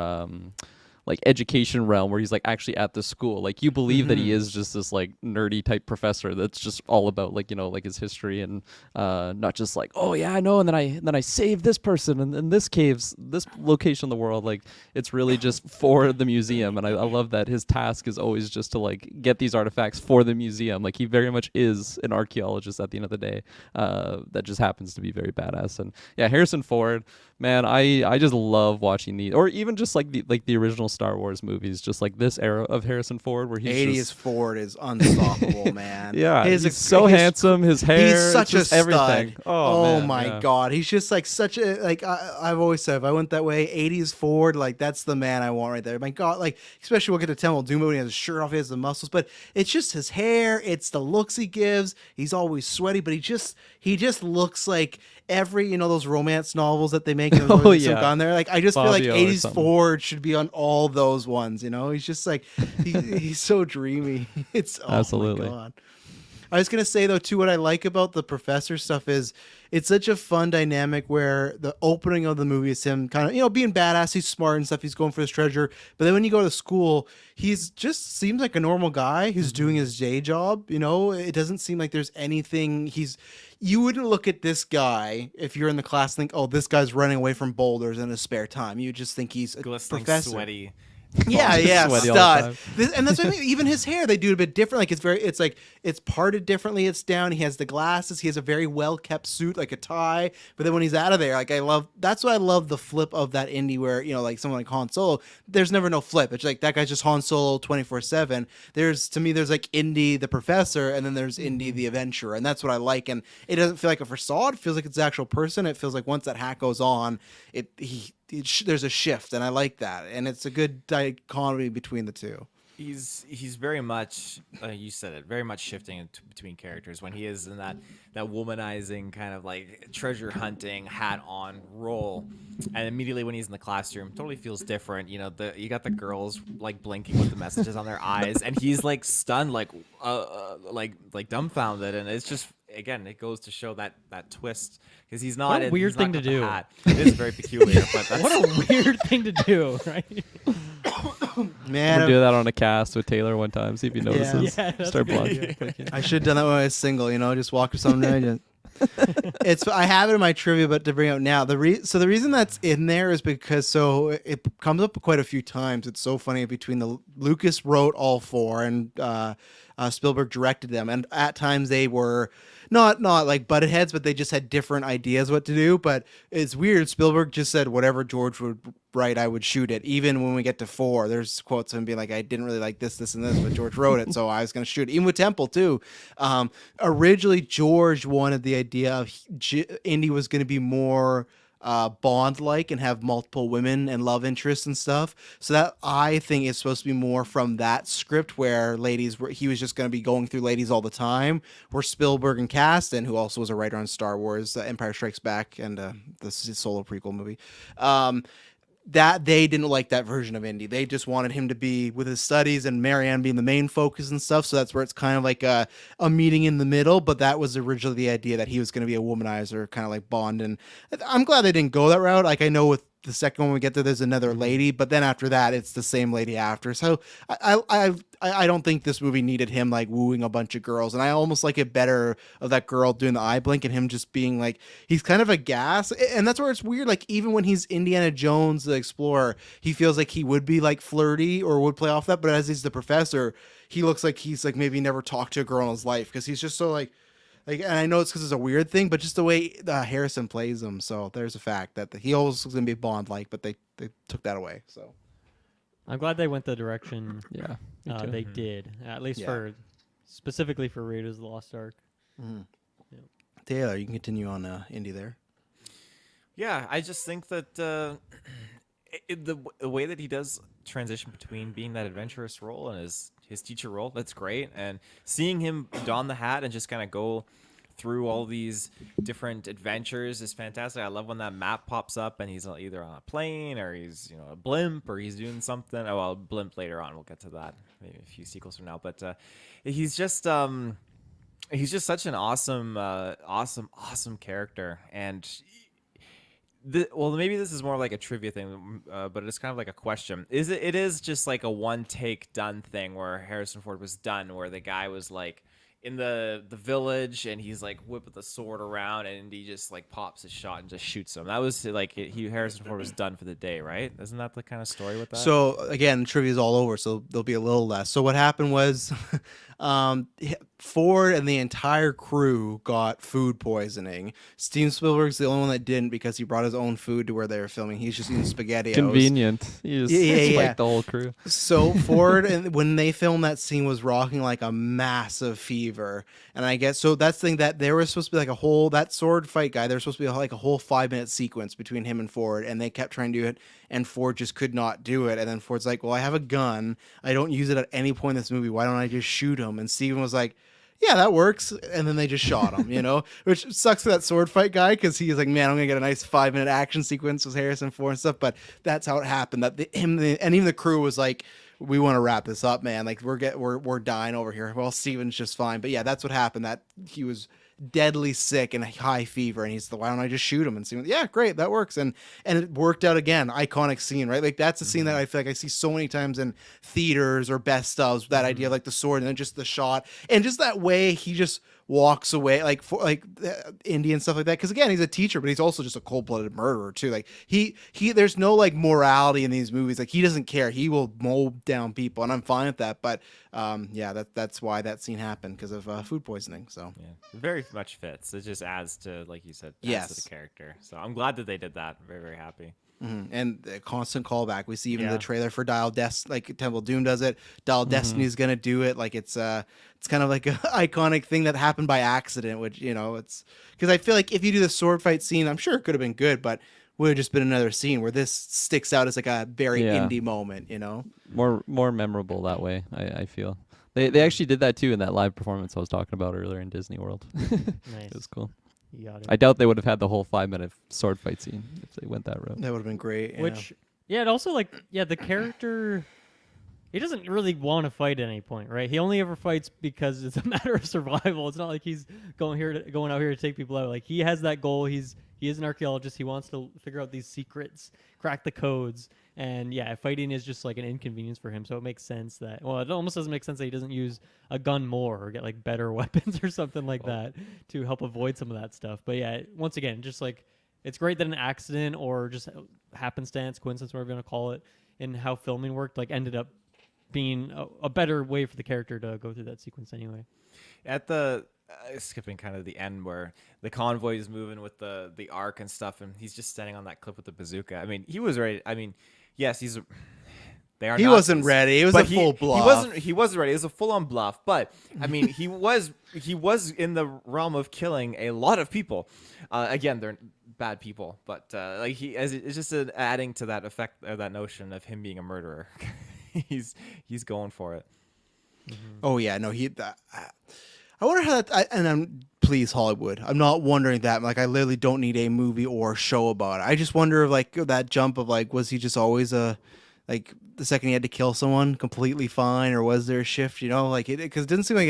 like education realm where he's like actually at the school, like you believe that he is just this like nerdy type professor that's just all about like like his history and not just like, oh yeah I know, and then I saved this person and this cave's this location in the world. Like it's really just for the museum, and I love that his task is always just to like get these artifacts for the museum. Like he very much is an archaeologist at the end of the day, that just happens to be very badass. And yeah, Harrison Ford, man, I just love watching these, or even just like the original Star Wars movies, just like this era of Harrison Ford where he's 80s just, Ford is unstoppable, man. yeah, he's so handsome. His hair, he's such a just everything. stud. Oh man, my yeah. god, he's just like such a like. I've always said if I went that way, 80s Ford, like that's the man I want right there. My god, like especially we'll get to Temple Doom when he has his shirt off, he has the muscles, but it's just his hair, it's the looks he gives. He's always sweaty, but he just looks like every those romance novels that they make. Oh, yeah. Some on there. Like I just feel like Fabio or 80s something. Ford should be on all those ones. He's just like he's so dreamy. It's Absolutely. Oh my god. I was gonna say though too, what I like about the professor stuff is it's such a fun dynamic where the opening of the movie is him kind of being badass, he's smart and stuff, he's going for his treasure, but then when you go to school, he's just seems like a normal guy who's doing his day job. It doesn't seem like there's anything you wouldn't look at this guy if you're in the class and think, oh, this guy's running away from boulders in his spare time. You just think he's a Glistening, professor. sweaty. Yeah, sweaty all the stud. And that's what I mean. Even his hair, they do it a bit different. Like it's parted differently. It's down. He has the glasses. He has a very well kept suit, like a tie. But then when he's out of there, like that's why I love the flip of that indie where like someone like Han Solo, there's never no flip. It's like that guy's just Han Solo 24/7. There's like Indy the professor, and then there's Indy the adventurer, and that's what I like. And it doesn't feel like a facade. It feels like it's the actual person. It feels like once that hat goes on, there's a shift, and I like that, and it's a good dichotomy between the two. He's very much you said it, very much shifting between characters when he is in that womanizing kind of like treasure hunting hat on role, and immediately when he's in the classroom totally feels different. You got the girls like blinking with the messages on their eyes, and he's like stunned, like dumbfounded, and it's just, again, it goes to show that twist, because he's not What a weird he's not thing to got the do. hat. It is very peculiar, but that's What a weird thing to do, right? Man, We'll do that on a cast with Taylor one time. See if he notices. Yeah, that's Start a good blocking. I should have done that when I was single, just walk to something. I have it in my trivia, but to bring out now, the reason that's in there is because it comes up quite a few times. It's so funny between Lucas wrote all four and Spielberg directed them, and at times they were not like butted heads, but they just had different ideas what to do. But it's weird. Spielberg just said whatever George would write, I would shoot it. Even when we get to 4, there's quotes of him being like, I didn't really like this, and this, but George wrote it, so I was going to shoot it. Even with Temple too. Originally, George wanted the idea of Indy was going to be more Bond-like and have multiple women and love interests and stuff. So that, I think, is supposed to be more from that script where he was just going to be going through ladies all the time. Where Spielberg and Kasten, who also was a writer on Star Wars, Empire Strikes Back, and the Solo prequel movie, that they didn't like that version of Indy. They just wanted him to be with his studies and Marianne being the main focus and stuff. So that's where it's kind of like a meeting in the middle. But that was originally the idea, that he was going to be a womanizer, kind of like Bond. And I'm glad they didn't go that route. Like, I know with the second one we get there's another lady, but then after that it's the same lady after. So I don't think this movie needed him like wooing a bunch of girls, and I almost like it better of that girl doing the eye blink and him just being like, he's kind of a gas. And that's where it's weird, like even when he's Indiana Jones the explorer, he feels like he would be like flirty or would play off that, but as he's the professor, he looks like he's like maybe never talked to a girl in his life, because he's just so like, and I know it's because it's a weird thing, but just the way Harrison plays him. So there's a fact that he always was going to be Bond-like, but they took that away. So I'm glad they went the direction Yeah. me too. they did, at least Yeah. specifically for Raiders of the Lost Ark. Taylor, you can continue on Indy there. Yeah, I just think that the way that he does transition between being that adventurous role and his teacher role, that's great. And seeing him don the hat and just kind of go through all these different adventures is fantastic. I love when that map pops up and he's either on a plane or he's a blimp or he's doing something. Oh, well, blimp later on. We'll get to that maybe a few sequels from now. But he's just such an awesome character. And maybe this is more like a trivia thing, but it's kind of like a question. It is just like a one take done thing where Harrison Ford was done, where the guy was like in the village and he's like whipping the sword around and he just like pops his shot and just shoots him. That was like Harrison Ford was done for the day, right? Isn't that the kind of story with that? So again, trivia's all over, so there'll be a little less. So what happened was Ford and the entire crew got food poisoning. Steven Spielberg's the only one that didn't, because he brought his own food to where they were filming. He's just eating SpaghettiOs. Convenient. You just spiked the whole crew. So Ford, and when they filmed that scene, was rocking like a massive fever. And I guess, so that's the thing, that there was supposed to be like that sword fight guy, there was supposed to be like a whole 5-minute sequence between him and Ford, and they kept trying to do it, and Ford just could not do it. And then Ford's like, well, I have a gun. I don't use it at any point in this movie. Why don't I just shoot him? And Steven was like, yeah, that works. And then they just shot him, which sucks for that sword fight guy, because he's like, man, I'm going to get a nice 5-minute action sequence with Harrison Ford and stuff. But that's how it happened. That and even the crew was like, we want to wrap this up, man. Like we're dying over here. Well, Steven's just fine, but yeah, that's what happened. That he was deadly sick and high fever, and he's like, why don't I just shoot him? And Steven, yeah, great, that works, and it worked out again. Iconic scene, right? Like that's a scene that I feel like I see so many times in theaters or best ofs. That idea of like the sword and then just the shot and just that way he just walks away like for like Indian stuff like that, because again he's a teacher but he's also just a cold-blooded murderer too. Like he there's no like morality in these movies. Like he doesn't care, he will mow down people, and I'm fine with that. But yeah, that's why that scene happened, because of food poisoning. So Yeah, it very much fits. It just adds to, like you said, adds Yes. to the character. So I'm glad that they did that. Very, very happy. and a constant callback. We see even Yeah. the trailer for Dial Destiny, like Temple of Doom does it. Dial Destiny's gonna do it. Like it's kind of like an iconic thing that happened by accident, which it's because I feel like if you do the sword fight scene, I'm sure it could have been good, but would have just been another scene where this sticks out as like a very Yeah. indie moment, More memorable that way. I feel they actually did that too in that live performance I was talking about earlier in Disney World. Nice. It was cool. You got it. I doubt they would have had the whole 5-minute sword fight scene if they went that route. That would have been great. yeah. Which, yeah, it also the character, he doesn't really want to fight at any point, right? He only ever fights because it's a matter of survival. It's not like he's going out here to take people out. Like he has that goal. He is an archaeologist. He wants to figure out these secrets, crack the codes, and yeah, fighting is just like an inconvenience for him. So it makes sense that it almost doesn't make sense that he doesn't use a gun more or get like better weapons or something like that to help avoid some of that stuff. But yeah, once again, just like it's great that an accident or just happenstance, coincidence, whatever you want to call it, in how filming worked, like ended up being a better way for the character to go through that sequence anyway. At the skipping kind of the end where the convoy is moving with the arc and stuff, and he's just standing on that cliff with the bazooka. I mean, he was ready. I mean, yes, they are. He Nazis, wasn't ready. It was but a full bluff. He wasn't ready. It was a full on bluff. But I mean, he was in the realm of killing a lot of people. Again, they're bad people, but like it's just adding to that effect or that notion of him being a murderer. he's going for it. Oh yeah, no, I wonder how that. And I'm please Hollywood. I'm not wondering that. Like I literally don't need a movie or show about it. I just wonder if like that jump of like, was he just always like the second he had to kill someone completely fine, or was there a shift? Like because it didn't seem like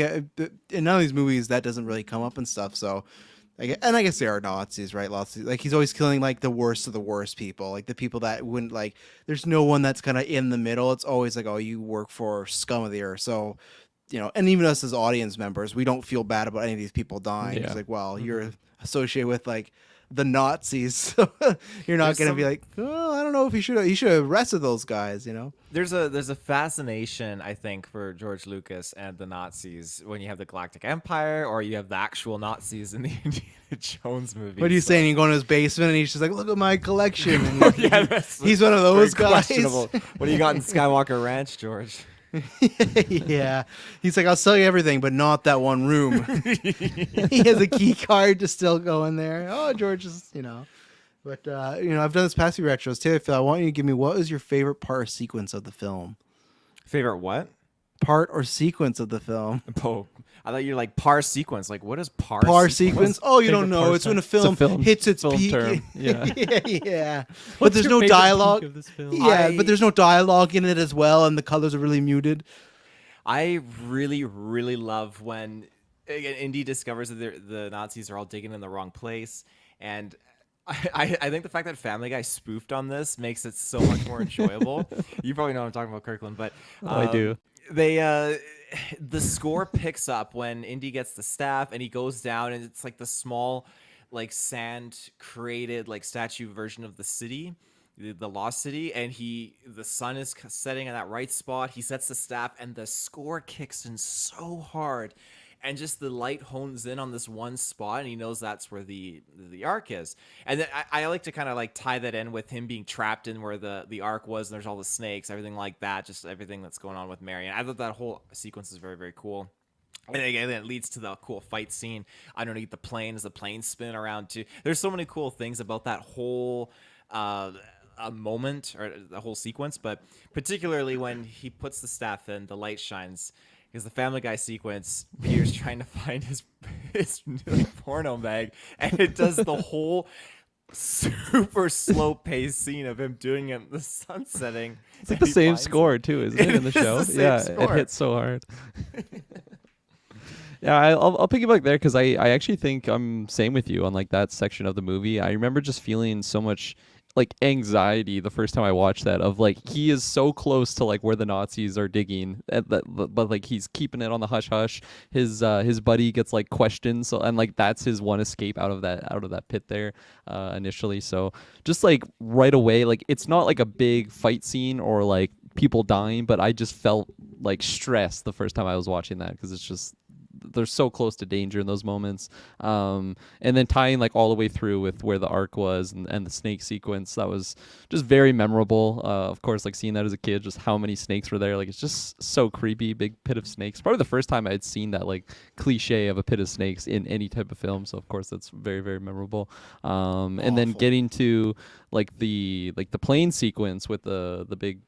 in none of these movies that doesn't really come up and stuff. So. And I guess they are Nazis, right? Lots of, like he's always killing like the worst of the worst people, like the people that wouldn't like. There's no one that's kind of in the middle. It's always like, oh, you work for scum of the earth. So, and even us as audience members, we don't feel bad about any of these people dying. Yeah. It's like, well, you're associated with like the Nazis, so you're not going to be like, oh, I don't know if you should have arrested those guys. There's a fascination, I think, for George Lucas and the Nazis when you have the Galactic Empire or you have the actual Nazis in the Indiana Jones movie. What are you saying? You go in his basement and he's just like, look at my collection. And he's one of Very those guys. questionable. What do you got in Skywalker Ranch, George? Yeah, he's like, I'll sell you everything, but not that one room. He has a key card to still go in there. Oh, George is, But I've done this past few retros too. Phil, I want you to give me what was your favorite part or sequence of the film? Favorite what? Part or sequence of the film? Oh, I thought you were like par sequence. Like, what is par? Par sequence? Oh, you don't Favorite know. part It's when a It's a film hits its film peak. term. Yeah. yeah. But What's there's your no favorite peak dialogue. of this film? Yeah, but there's no dialogue in it as well, and the colors are really muted. I really, really love when Indy discovers that the Nazis are all digging in the wrong place, and I think the fact that Family Guy spoofed on this makes it so much more enjoyable. You probably know what I'm talking about, Kirkland, but I do. The score picks up when Indy gets the staff and he goes down, and it's like the small, like sand created like statue version of the city. The lost city, and the sun is setting in that right spot. He sets the staff, and the score kicks in so hard, and just the light hones in on this one spot, and he knows that's where the ark is. And then I like to kind of like tie that in with him being trapped in where the ark was, and there's all the snakes, everything like that, just everything that's going on with Mary. And I thought that whole sequence is very, very cool. And again, it leads to the cool fight scene underneath the plane as the planes spin around too. There's so many cool things about that whole a moment or the whole sequence, but particularly when he puts the staff in, the light shines, because the Family Guy sequence, Peter's trying to find his porno bag, and it does the whole super slow paced scene of him doing it in the sun setting. It's like the same score too, isn't it, in the It is show? the same Yeah, score. it hits so hard. Yeah, I'll piggyback there because I actually think I'm same with you on like that section of the movie. I remember just feeling so much like anxiety the first time I watched that of like he is so close to like where the Nazis are digging, but like he's keeping it on the hush hush. His buddy gets like questioned, so and like that's his one escape out of that pit there initially. So just like right away, like it's not like a big fight scene or like people dying, but I just felt like stressed the first time I was watching that because it's just they're so close to danger in those moments. And then tying like all the way through with where the arc was and the snake sequence, that was just very memorable. Of course, like seeing that as a kid, just how many snakes were there. Like it's just so creepy, big pit of snakes. Probably the first time I had seen that like cliche of a pit of snakes in any type of film. So of course that's very, very memorable. And then getting to like the plane sequence with the big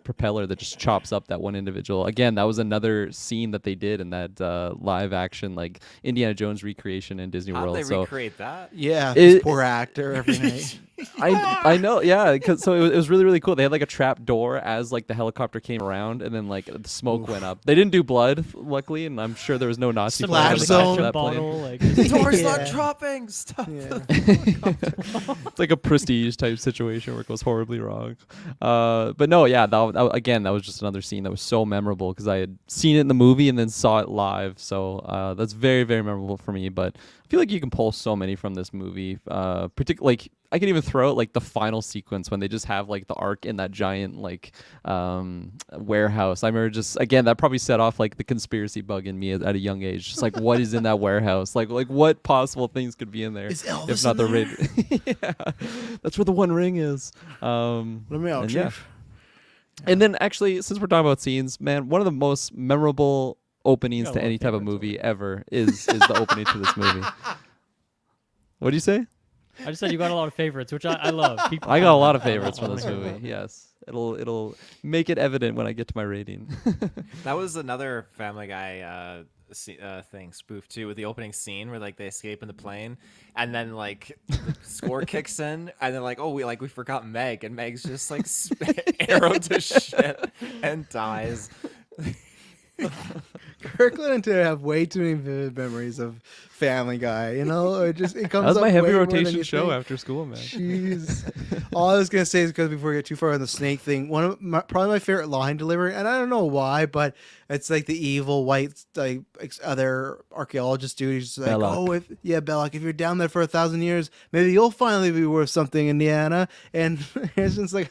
propeller that just chops up that one individual. Again, that was another scene that they did in that live action like Indiana Jones recreation in Disney How'd World. they So recreate that? Yeah, It- this poor actor every night. I know, yeah, because so it was really really cool. They had like a trap door as like the helicopter came around, and then like the smoke went up. They didn't do blood, luckily, and I'm sure there was no Nazi Splash blood zone. attached to ketchup that plane. bottle, like The door's Yeah. not dropping. Stop. Yeah. It's like a prestige type situation where it goes horribly wrong. But no, yeah, again, that was just another scene that was so memorable because I had seen it in the movie and then saw it live. So that's very, very memorable for me. But I feel like you can pull so many from this movie. Particularly, like I can even throw out like the final sequence when they just have like the ark in that giant like warehouse. I remember just again that probably set off like the conspiracy bug in me at a young age. Just like what is in that warehouse? Like what possible things could be in there? Is Elvis if not the in ring? Yeah, that's where the One Ring is. Let me out, And yeah. Chief. And then actually, since we're talking about scenes, man, one of the most memorable openings got a to lot of any type of favorites movie ever is the opening to this movie. What do you say? I just said you got a lot of favorites, which I love. People I got a lot of favorites I from this wanna hear movie. about. Yes, it'll make it evident when I get to my rating. That was another Family Guy thing spoof too, with the opening scene where like they escape in the plane, and then like the score kicks in, and then like we forgot Meg, and Meg's just like arrowed to shit and dies. Kirkland and Taylor have way too many vivid memories of Family Guy. You know, it comes. That was up my heavy way more than rotation you show think. after school, man. Jeez. All I was gonna say is because before we get too far on the snake thing, probably my favorite line delivery, and I don't know why, but it's like the evil white like other archaeologist dude. He's just like, Belloc. Belloc, if you're down there for 1,000 years, maybe you'll finally be worth something, Indiana. And Harrison's like,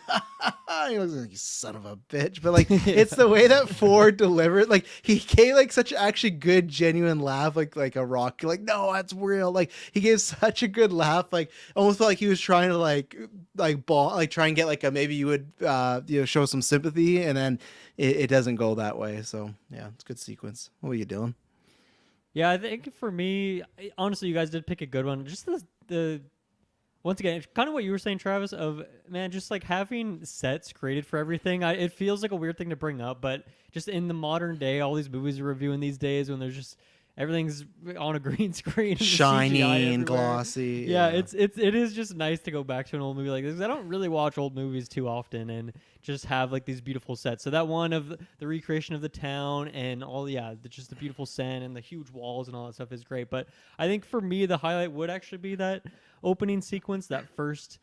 he looks like you son of a bitch, but like it's the way that Ford delivered. Like he gave like such actually good, genuine laugh, like a rock. Like no, that's real. Like he gave such a good laugh. Like almost felt like he was trying to try and get like a maybe you would show some sympathy, and then it doesn't go that way. So yeah, it's a good sequence. What are you doing? Yeah, I think for me, honestly, you guys did pick a good one. Just the once again, it's kind of what you were saying, Travis, of man, just like having sets created for everything. It feels like a weird thing to bring up, but just in the modern day, all these movies we're reviewing these days, when there's just everything's on a green screen, and Shiny CGI and everywhere. glossy. Yeah, it is just nice to go back to an old movie like this. 'Cause I don't really watch old movies too often, and just have like these beautiful sets. So that one of the recreation of the town and all, just the beautiful sand and the huge walls and all that stuff is great. But I think for me, the highlight would actually be that opening sequence, that first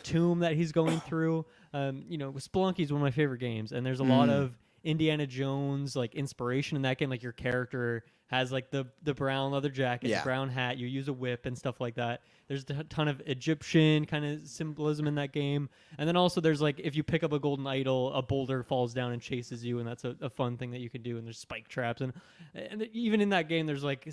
tomb that he's going through. Spelunky is one of my favorite games, and there's a lot of Indiana Jones like inspiration in that game. Like your character has like the brown leather jacket, Yeah. the brown hat. You use a whip and stuff like that. There's a ton of Egyptian kind of symbolism in that game. And then also there's like if you pick up a golden idol, a boulder falls down and chases you, and that's a fun thing that you can do. And there's spike traps, and even in that game there's like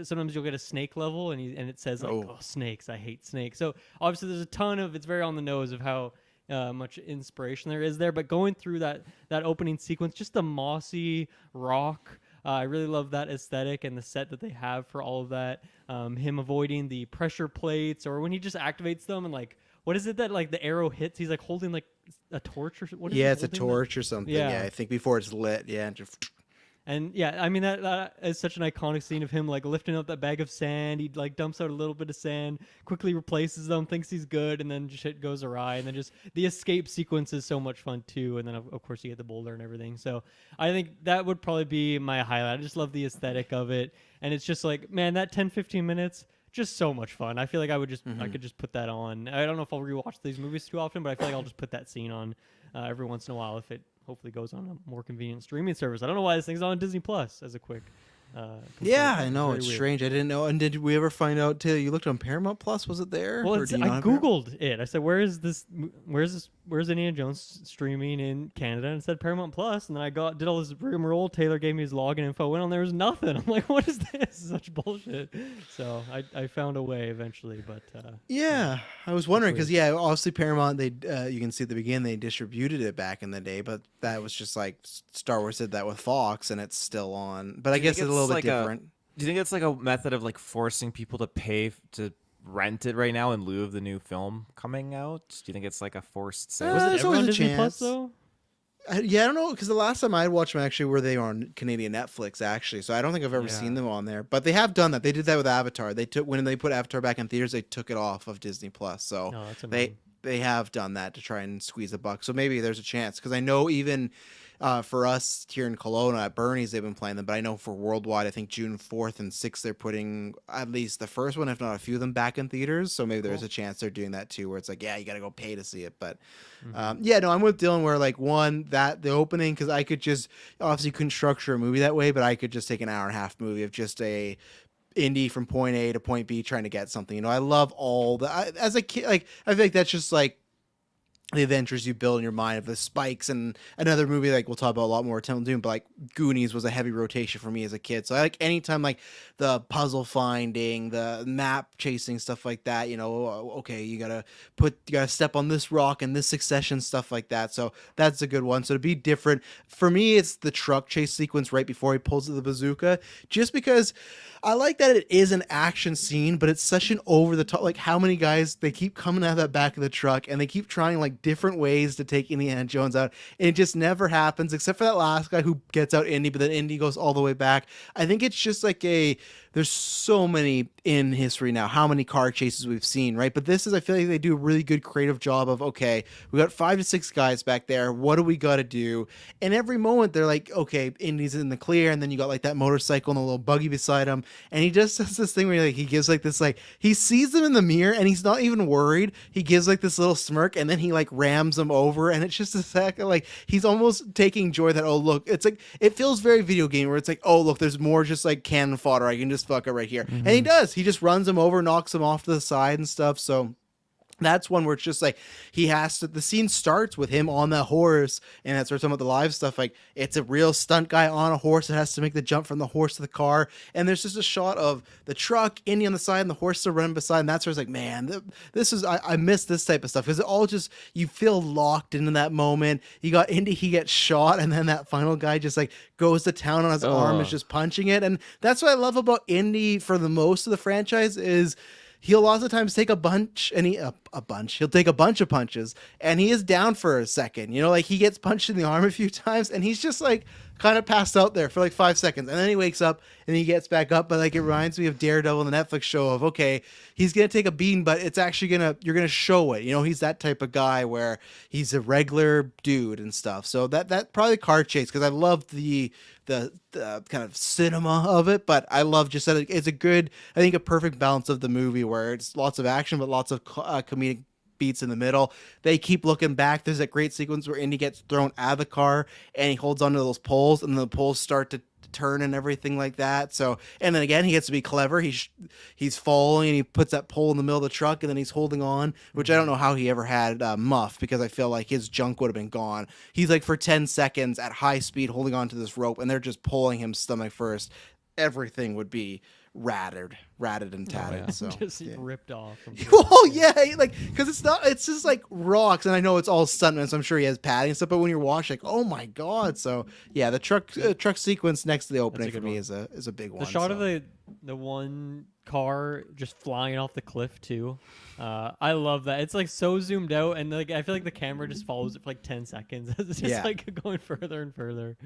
sometimes you'll get a snake level and it says like oh snakes, I hate snakes. So obviously there's a ton of, it's very on the nose of how much inspiration there is there. But going through that opening sequence, just the mossy rock. I really love that aesthetic and the set that they have for all of that. Him avoiding the pressure plates, or when he just activates them and like, what is it that like the arrow hits? He's like holding like a torch or what is he It's a holding? torch or something. Yeah. Yeah, I think before it's lit. Yeah, just And yeah, I mean that is such an iconic scene of him like lifting up that bag of sand. He like dumps out a little bit of sand, quickly replaces them, thinks he's good, and then shit goes awry. And then just the escape sequence is so much fun too. And then of course you get the boulder and everything. So I think that would probably be my highlight. I just love the aesthetic of it, and it's just like, man, that 10-15 minutes. Just so much fun. I feel like I could just put that on. I don't know if I'll rewatch these movies too often, but I feel like I'll just put that scene on every once in a while if it hopefully goes on a more convenient streaming service. I don't know why this thing's on Disney Plus as a quick. Yeah, complaint. I know Very it's weird. strange. I didn't know. And did we ever find out, Taylor? You looked on Paramount Plus. Was it there? Well, Or it's, do you I not have Paramount? googled it. I said, Where's Indiana Jones streaming in Canada?" And it said Paramount Plus. And then I did all this rigmarole. Taylor gave me his login info. Went on, there was nothing. I'm like, what is this? Such bullshit. So I found a way eventually, but Yeah, I was wondering because weird. obviously Paramount you can see at the beginning they distributed it back in the day, but that was just like Star Wars did that with Fox, and it's still on. But I Do you guess think it's a little bit like different. Do you think it's like a method of like forcing people to pay to rent it right now in lieu of the new film coming out? Do you think it's like a forced sale? Was it there's ever always on a Disney chance. Plus though? Yeah, I don't know because the last time I watched them actually were they on Canadian Netflix actually, so I don't think I've ever Yeah. seen them on there. But they have done that. They did that with Avatar. They took when they put Avatar back in theaters, they took it off of Disney Plus. So No, that's they annoying. they have done that to try and squeeze a buck. So maybe there's a chance because I know even for us here in Kelowna at Bernie's they've been playing them, but I know for worldwide I think June 4th and 6th they're putting at least the first one, if not a few of them, back in theaters. So maybe there's Cool. a chance they're doing that too, where it's like, yeah, you got to go pay to see it. But Mm-hmm. yeah, no, I'm with Dylan. Where like the opening, because I could just obviously couldn't structure a movie that way, but I could just take an hour and a half movie of just a indie from point A to point B trying to get something. I love as a kid. Like I feel like that's just like the adventures you build in your mind of the spikes. And another movie like we'll talk about a lot more Temple Doom, but like Goonies was a heavy rotation for me as a kid. So I like anytime like the puzzle finding, the map chasing, stuff like that. Okay, you gotta step on this rock and this succession, stuff like that. So that's a good one. So to be different for me, it's the truck chase sequence right before he pulls the bazooka, just because I like that it is an action scene, but it's such an over the top. Like how many guys they keep coming out of that back of the truck and they keep trying like different ways to take Indiana Jones out, and it just never happens except for that last guy who gets out Indy, but then Indy goes all the way back. I think it's just like there's so many in history now, how many car chases we've seen, right? But this is, I feel like they do a really good creative job of, okay, we got 5 to 6 guys back there. What do we got to do? And every moment they're like, okay, Indy's in the clear. And then you got like that motorcycle and a little buggy beside him. And he just does this thing where he gives like this, like he sees them in the mirror and he's not even worried. He gives like this little smirk and then he like rams them over. And it's just a second, like he's almost taking joy that, oh, look, it's like, it feels very video game where it's like, oh, look, there's more just like cannon fodder. I can just fuck it right here. And he does. He just runs him over, knocks him off to the side and stuff. So that's one where it's just like he has to. The scene starts with him on the horse, and that's where we're talking about the live stuff. Like it's a real stunt guy on a horse that has to make the jump from the horse to the car, and there's just a shot of the truck, Indy on the side, and the horse are running beside. And that's where it's like, man, this is I miss this type of stuff because it all just you feel locked into that moment. You got Indy, he gets shot, and then that final guy just like goes to town on his arm, is just punching it, and that's what I love about Indy for the most of the franchise is. He'll lots of times take a bunch and he'll take a bunch of punches and he is down for a second, like he gets punched in the arm a few times and he's just like kind of passed out there for like 5 seconds and then he wakes up and he gets back up. But like it reminds me of Daredevil, the Netflix show of, okay, he's going to take a beating, but it's actually you're going to show it. He's that type of guy where he's a regular dude and stuff. So that probably car chase. Cause I love the kind of cinema of it, but I love just that it's a good, I think a perfect balance of the movie where it's lots of action, but lots of comedic beats in the middle. They keep looking back. There's that great sequence where Indy gets thrown out of the car and he holds onto those poles and the poles start to turn and everything like that. So, and then again, he gets to be clever. He's falling and he puts that pole in the middle of the truck and then he's holding on, which I don't know how he ever had muff because I feel like his junk would have been gone. He's like for 10 seconds at high speed holding on to this rope and they're just pulling him stomach first. Everything would be ratted and tattered. yeah. So Just yeah. ripped off. From Oh yeah, like because it's just like rocks, and I know it's all stuntmen, so I'm sure he has padding and stuff. But when you're watching, like, oh my god! So yeah, the truck sequence next to the opening for good me one. is a big one. The shot so. of the one car just flying off the cliff too. I love that. It's like so zoomed out, and like I feel like the camera just follows it for like 10 seconds. It's just Yeah. like going further and further.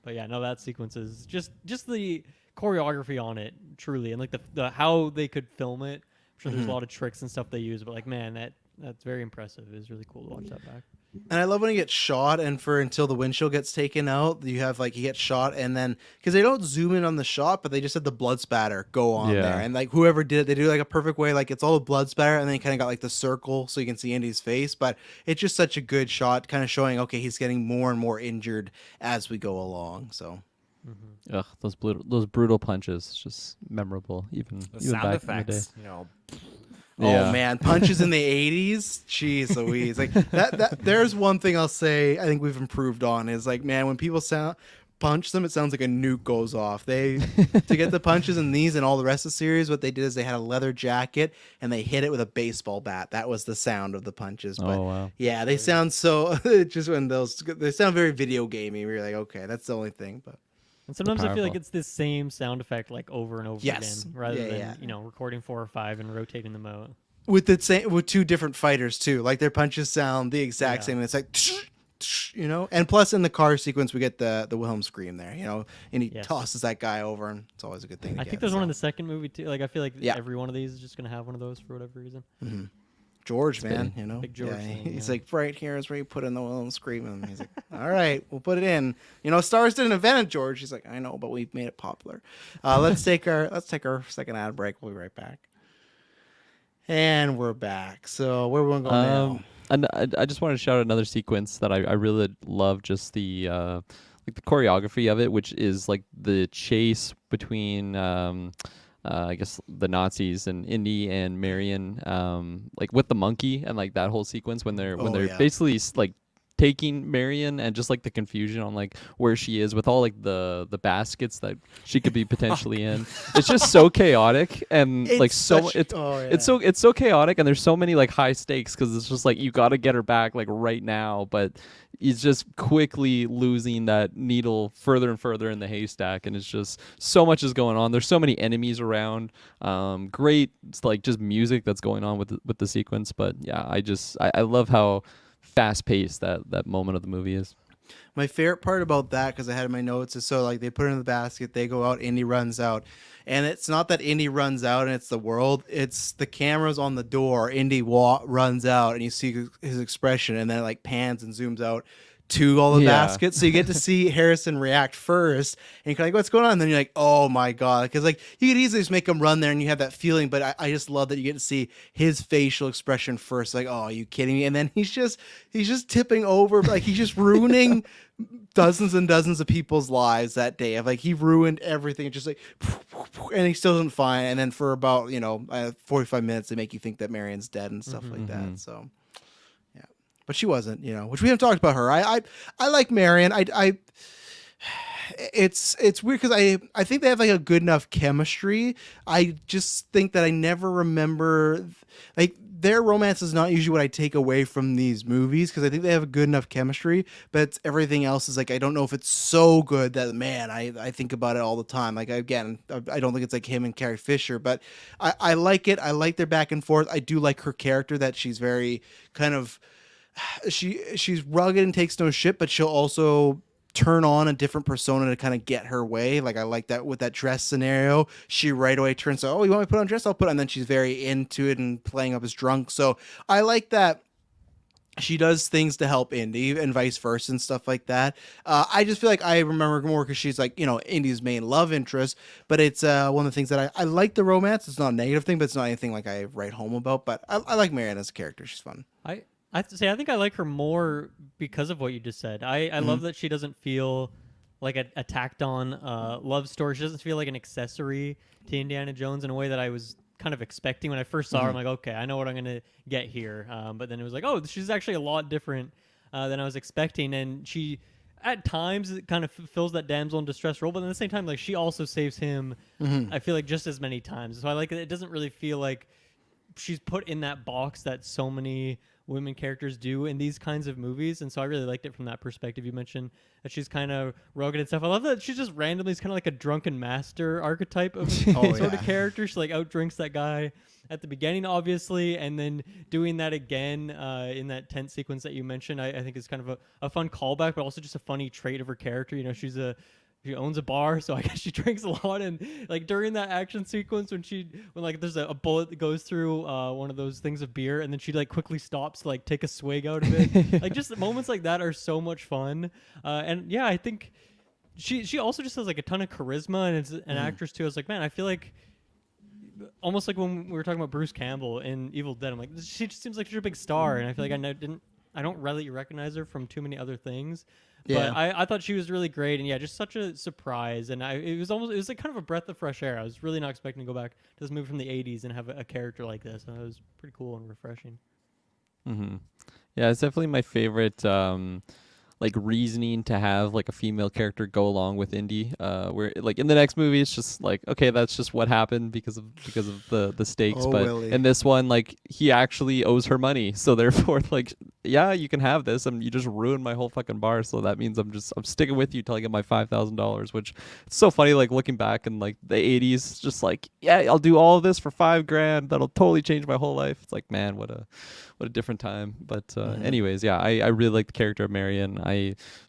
But yeah, no, that sequence is just the choreography on it, truly, and like the how they could film it. I'm sure there's a lot of tricks and stuff they use, but like, man, that's very impressive. It was really cool to watch that back. And I love when he gets shot, and for until the windshield gets taken out, you have like he gets shot, and then because they don't zoom in on the shot, but they just had the blood spatter go on Yeah. there, and like whoever did it, they do like a perfect way, like it's all the blood spatter, and then you kind of got like the circle so you can see Indy's face, but it's just such a good shot, kind of showing okay he's getting more and more injured as we go along. So Ugh, those brutal punches, it's just memorable. Even The even sound back in the day. effects, you know. oh man, punches in the 80s, jeez Louise, like that there's one thing I'll say I think we've improved on is like, man, when people punch them, it sounds like a nuke goes off. They to get the punches in these and all the rest of the series, what they did is they had a leather jacket and they hit it with a baseball bat. That was the sound of the punches. But Oh wow. yeah, they sound so just when they sound very video gamey. We're like, okay, that's the only thing. But And sometimes I feel like powerful. it's this same sound effect like over and over Yes. again, rather Yeah, than yeah. recording 4 or 5 and rotating them out. with the same with two different fighters too, like their punches sound the exact Yeah. same. It's like and plus in the car sequence we get the Wilhelm scream there, and he Yes. tosses that guy over, and it's always a good thing. To I get, think there's one so. in the second movie too. Like I feel like Yeah. every one of these is just gonna have one of those for whatever reason. George, big. man, Big George Yeah, thing, he's yeah. like, right here is where you put in the Wilhelm scream, and he's like, all right, we'll put it in. Stars didn't invent it, George. He's like, I know, but we've made it popular. Let's take our second ad break. We'll be right back. And we're back. So where are we going to go now? And I just wanted to shout out another sequence that I really love, just the like the choreography of it, which is like the chase between I guess the Nazis and Indy and Marion, like with the monkey and like that whole sequence when they're yeah. basically like taking Marion, and just like the confusion on like where she is with all like the baskets that she could be potentially in. It's just so chaotic and like so it's so chaotic, and there's so many like high stakes because it's just like you got to get her back like right now, but he's just quickly losing that needle further and further in the haystack, and it's just so much is going on. There's so many enemies around. Great, like just music that's going on with the sequence. But yeah, I love how fast paced that moment of the movie is. My favorite part about that, because I had in my notes, is so like they put it in the basket, they go out, Indy runs out. And it's not that Indy runs out and it's the world, it's the cameras on the door. Indy runs out and you see his expression, and then it like pans and zooms out to all the Yeah. baskets. So you get to see Harrison react first, and you're like, what's going on? And then you're like, oh my God. Because like you could easily just make him run there and you have that feeling, but I just love that you get to see his facial expression first. Like, oh, are you kidding me? And then he's just tipping over, like he's just ruining dozens and dozens of people's lives that day. Of like he ruined everything. Just like, and he still doesn't find. And then for about 45 minutes, they make you think that Marion's dead and stuff like that. So. But she wasn't, which we haven't talked about her. I like Marion. It's weird because I think they have like a good enough chemistry. I just think that I never remember like their romance is not usually what I take away from these movies, because I think they have a good enough chemistry, but everything else is like I don't know if it's so good that, man, I think about it all the time. Like again, I don't think it's like him and Carrie Fisher, but I like it. I like their back and forth. I do like her character, that she's very kind of she's rugged and takes no shit, but she'll also turn on a different persona to kind of get her way. Like I like that with that dress scenario. She right away turns, oh, you want me to put on a dress? I'll put on. And then she's very into it and playing up as drunk. So I like that she does things to help Indy and vice versa and stuff like that. I just feel like I remember more because she's like, Indy's main love interest, but it's one of the things that I like the romance. It's not a negative thing, but it's not anything like I write home about, but I like Marianne as a character. She's fun. I have to say, I think I like her more because of what you just said. I love that she doesn't feel like a tacked on love story. She doesn't feel like an accessory to Indiana Jones in a way that I was kind of expecting when I first saw her. I'm like, okay, I know what I'm going to get here. But then it was like, oh, she's actually a lot different than I was expecting. And she, at times, it kind of fills that damsel in distress role. But at the same time, like she also saves him, I feel like, just as many times. So I like it. It doesn't really feel like she's put in that box that so many women characters do in these kinds of movies, and so I really liked it from that perspective. You mentioned that she's kind of rugged and stuff. I love that she's just randomly is kind of like a drunken master archetype of sort of character. She like outdrinks that guy at the beginning, obviously, and then doing that again in that tent sequence that you mentioned, I think is kind of a fun callback, but also just a funny trait of her character. You know, she owns a bar, so I guess she drinks a lot. And like during that action sequence, when like there's a bullet that goes through one of those things of beer, and then she like quickly stops to like take a swig out of it. Like just moments like that are so much fun. And yeah, I think she also just has like a ton of charisma, and is an actress too. I was like, man, I feel like almost like when we were talking about Bruce Campbell in Evil Dead. I'm like, she just seems like she's a big star, and I feel like I don't really recognize her from too many other things. Yeah. But I thought she was really great, and yeah, just such a surprise. And it was like kind of a breath of fresh air. I was really not expecting to go back to this movie from the '80s and have a character like this. And it was pretty cool and refreshing. Mm-hmm. Yeah, it's definitely my favorite. Like reasoning to have like a female character go along with Indy, where like in the next movie it's just like, okay, that's just what happened because of the stakes. Oh, but Willie. in this one, like he actually owes her money, so therefore like, yeah, you can have this, and you just ruined my whole fucking bar, so that means I'm sticking with you till I get my $5,000. Which it's so funny, like looking back in like the 80s, just like, yeah, I'll do all of this for $5,000, that'll totally change my whole life. It's like, man, what a different time. But anyways, yeah, I really like the character of Marion.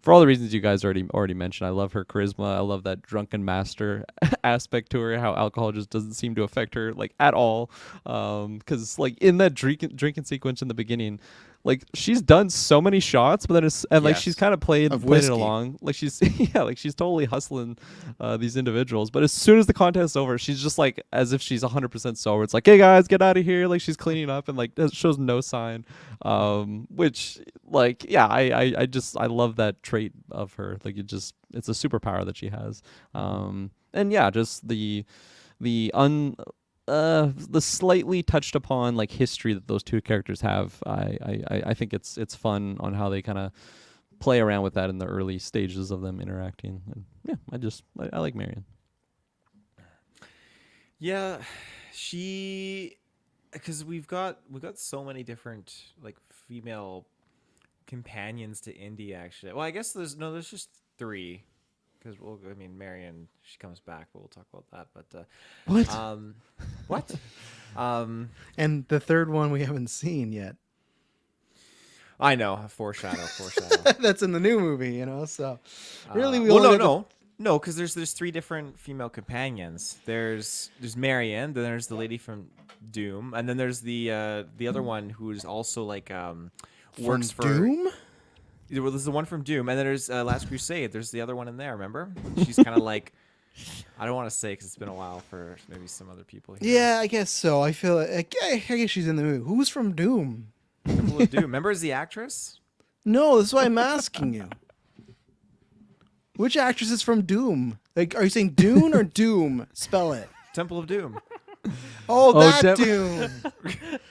For all the reasons you guys already mentioned, I love her charisma. I love that drunken master aspect to her, how alcohol just doesn't seem to affect her like at all. Because like in that drinking sequence in the beginning, like she's done so many shots, but then like she's kind of played it along, like she's like she's totally hustling these individuals. But as soon as the contest is over, she's just like as if she's 100% sober. It's like, hey guys, get out of here! Like she's cleaning up and like shows no sign. Which like yeah, I love that trait of her. Like it's a superpower that she has. And yeah, just the slightly touched upon like history that those two characters have. I think it's fun on how they kind of play around with that in the early stages of them interacting. And yeah, I like Marion. Yeah, because we've got so many different like female companions to Indy. Actually, well, I guess there's just 3. Because Marion, she comes back, but we'll talk about that. But What? what? And the third one we haven't seen yet. I know, foreshadow. That's in the new movie, you know. So really, no, because there's 3 different female companions. There's Marion, then there's the lady from Doom, and then there's the other one who's also like works for Doom. Well, there's the one from Doom, and then there's Last Crusade. There's the other one in there, remember? She's kind of like, I don't want to say because it's been a while for maybe some other people here. Yeah, I guess so. I feel like I guess she's in the movie. Who's from Doom? Temple of Doom. Remember the actress? No, this is why I'm asking you. Which actress is from Doom? Like, are you saying Dune or Doom? Spell it. Temple of Doom. Oh, that Doom.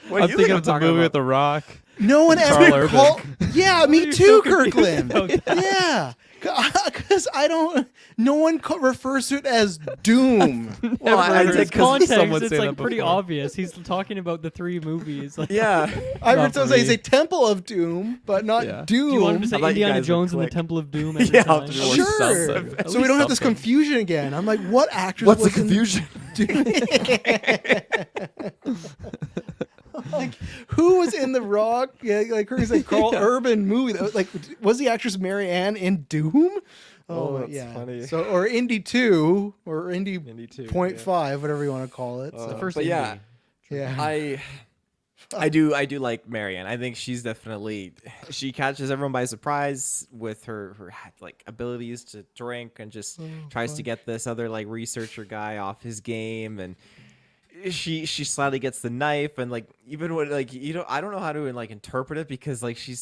What I'm thinking of the movie with The Rock. No one Carl ever Urban. called. Yeah, me too, Kirkland. Okay. Yeah, because I don't. No one refers to it as Doom. Well, I In did this 'cause context, someone it's say like that pretty before. obvious. He's talking about the 3 movies. Like, Yeah. I Not heard someone for say me. Temple of Doom, but not Yeah. Doom. do you want him to say How about you Indiana guys Jones and the click? Temple of Doom every Yeah, time? I'll do it. Sure. something. At So we don't least have this something. confusion again. I'm like, what actress? What's the was in confusion? Like, who was in the Rock? Yeah, like who's like Carl Urban movie? Like, was the actress Mary Ann in Doom? Oh, that's yeah. funny. So, or Indy 2, or Indy, Indy 2, 0.5, whatever you want to call it. The So, first but yeah, Indy. yeah. I do like Marianne. I think she's definitely, she catches everyone by surprise with her like abilities to drink and just tries to get this other like researcher guy off his game, and she slightly gets the knife, and like even when like I don't know how to like interpret it, because like she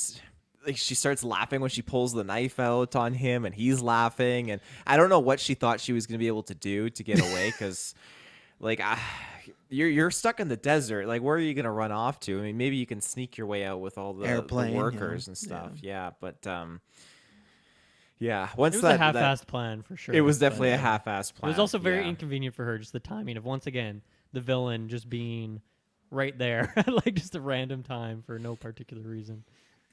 starts laughing when she pulls the knife out on him, and he's laughing, and I don't know what she thought she was gonna be able to do to get away, because like you're stuck in the desert. Like, where are you gonna run off to? I mean, maybe you can sneak your way out with all the Airplane, workers yeah. and stuff. Yeah. But yeah. Once It was a half-assed plan for sure. it was definitely but, a half-assed It plan. was also very yeah. inconvenient for her, just the timing of, once again, the villain just being right there at like just a random time for no particular reason.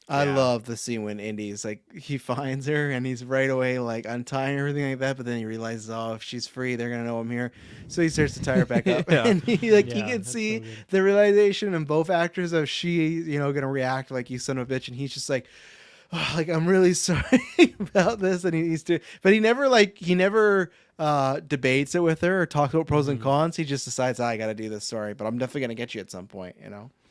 I Yeah. love the scene when Indy's like he finds her and he's right away like untying everything like that, but then he realizes, oh, if she's free, they're gonna know I'm here. So he starts to tie her back up, Yeah. and he like he Yeah, can that's see so good. the realization in both actors of she gonna react like you son of a bitch, and he's just like, oh, like I'm really sorry about this, and he's to, but he never debates it with her or talks about pros and cons. He just decides, I gotta do this. Sorry, but I'm definitely gonna get you at some point.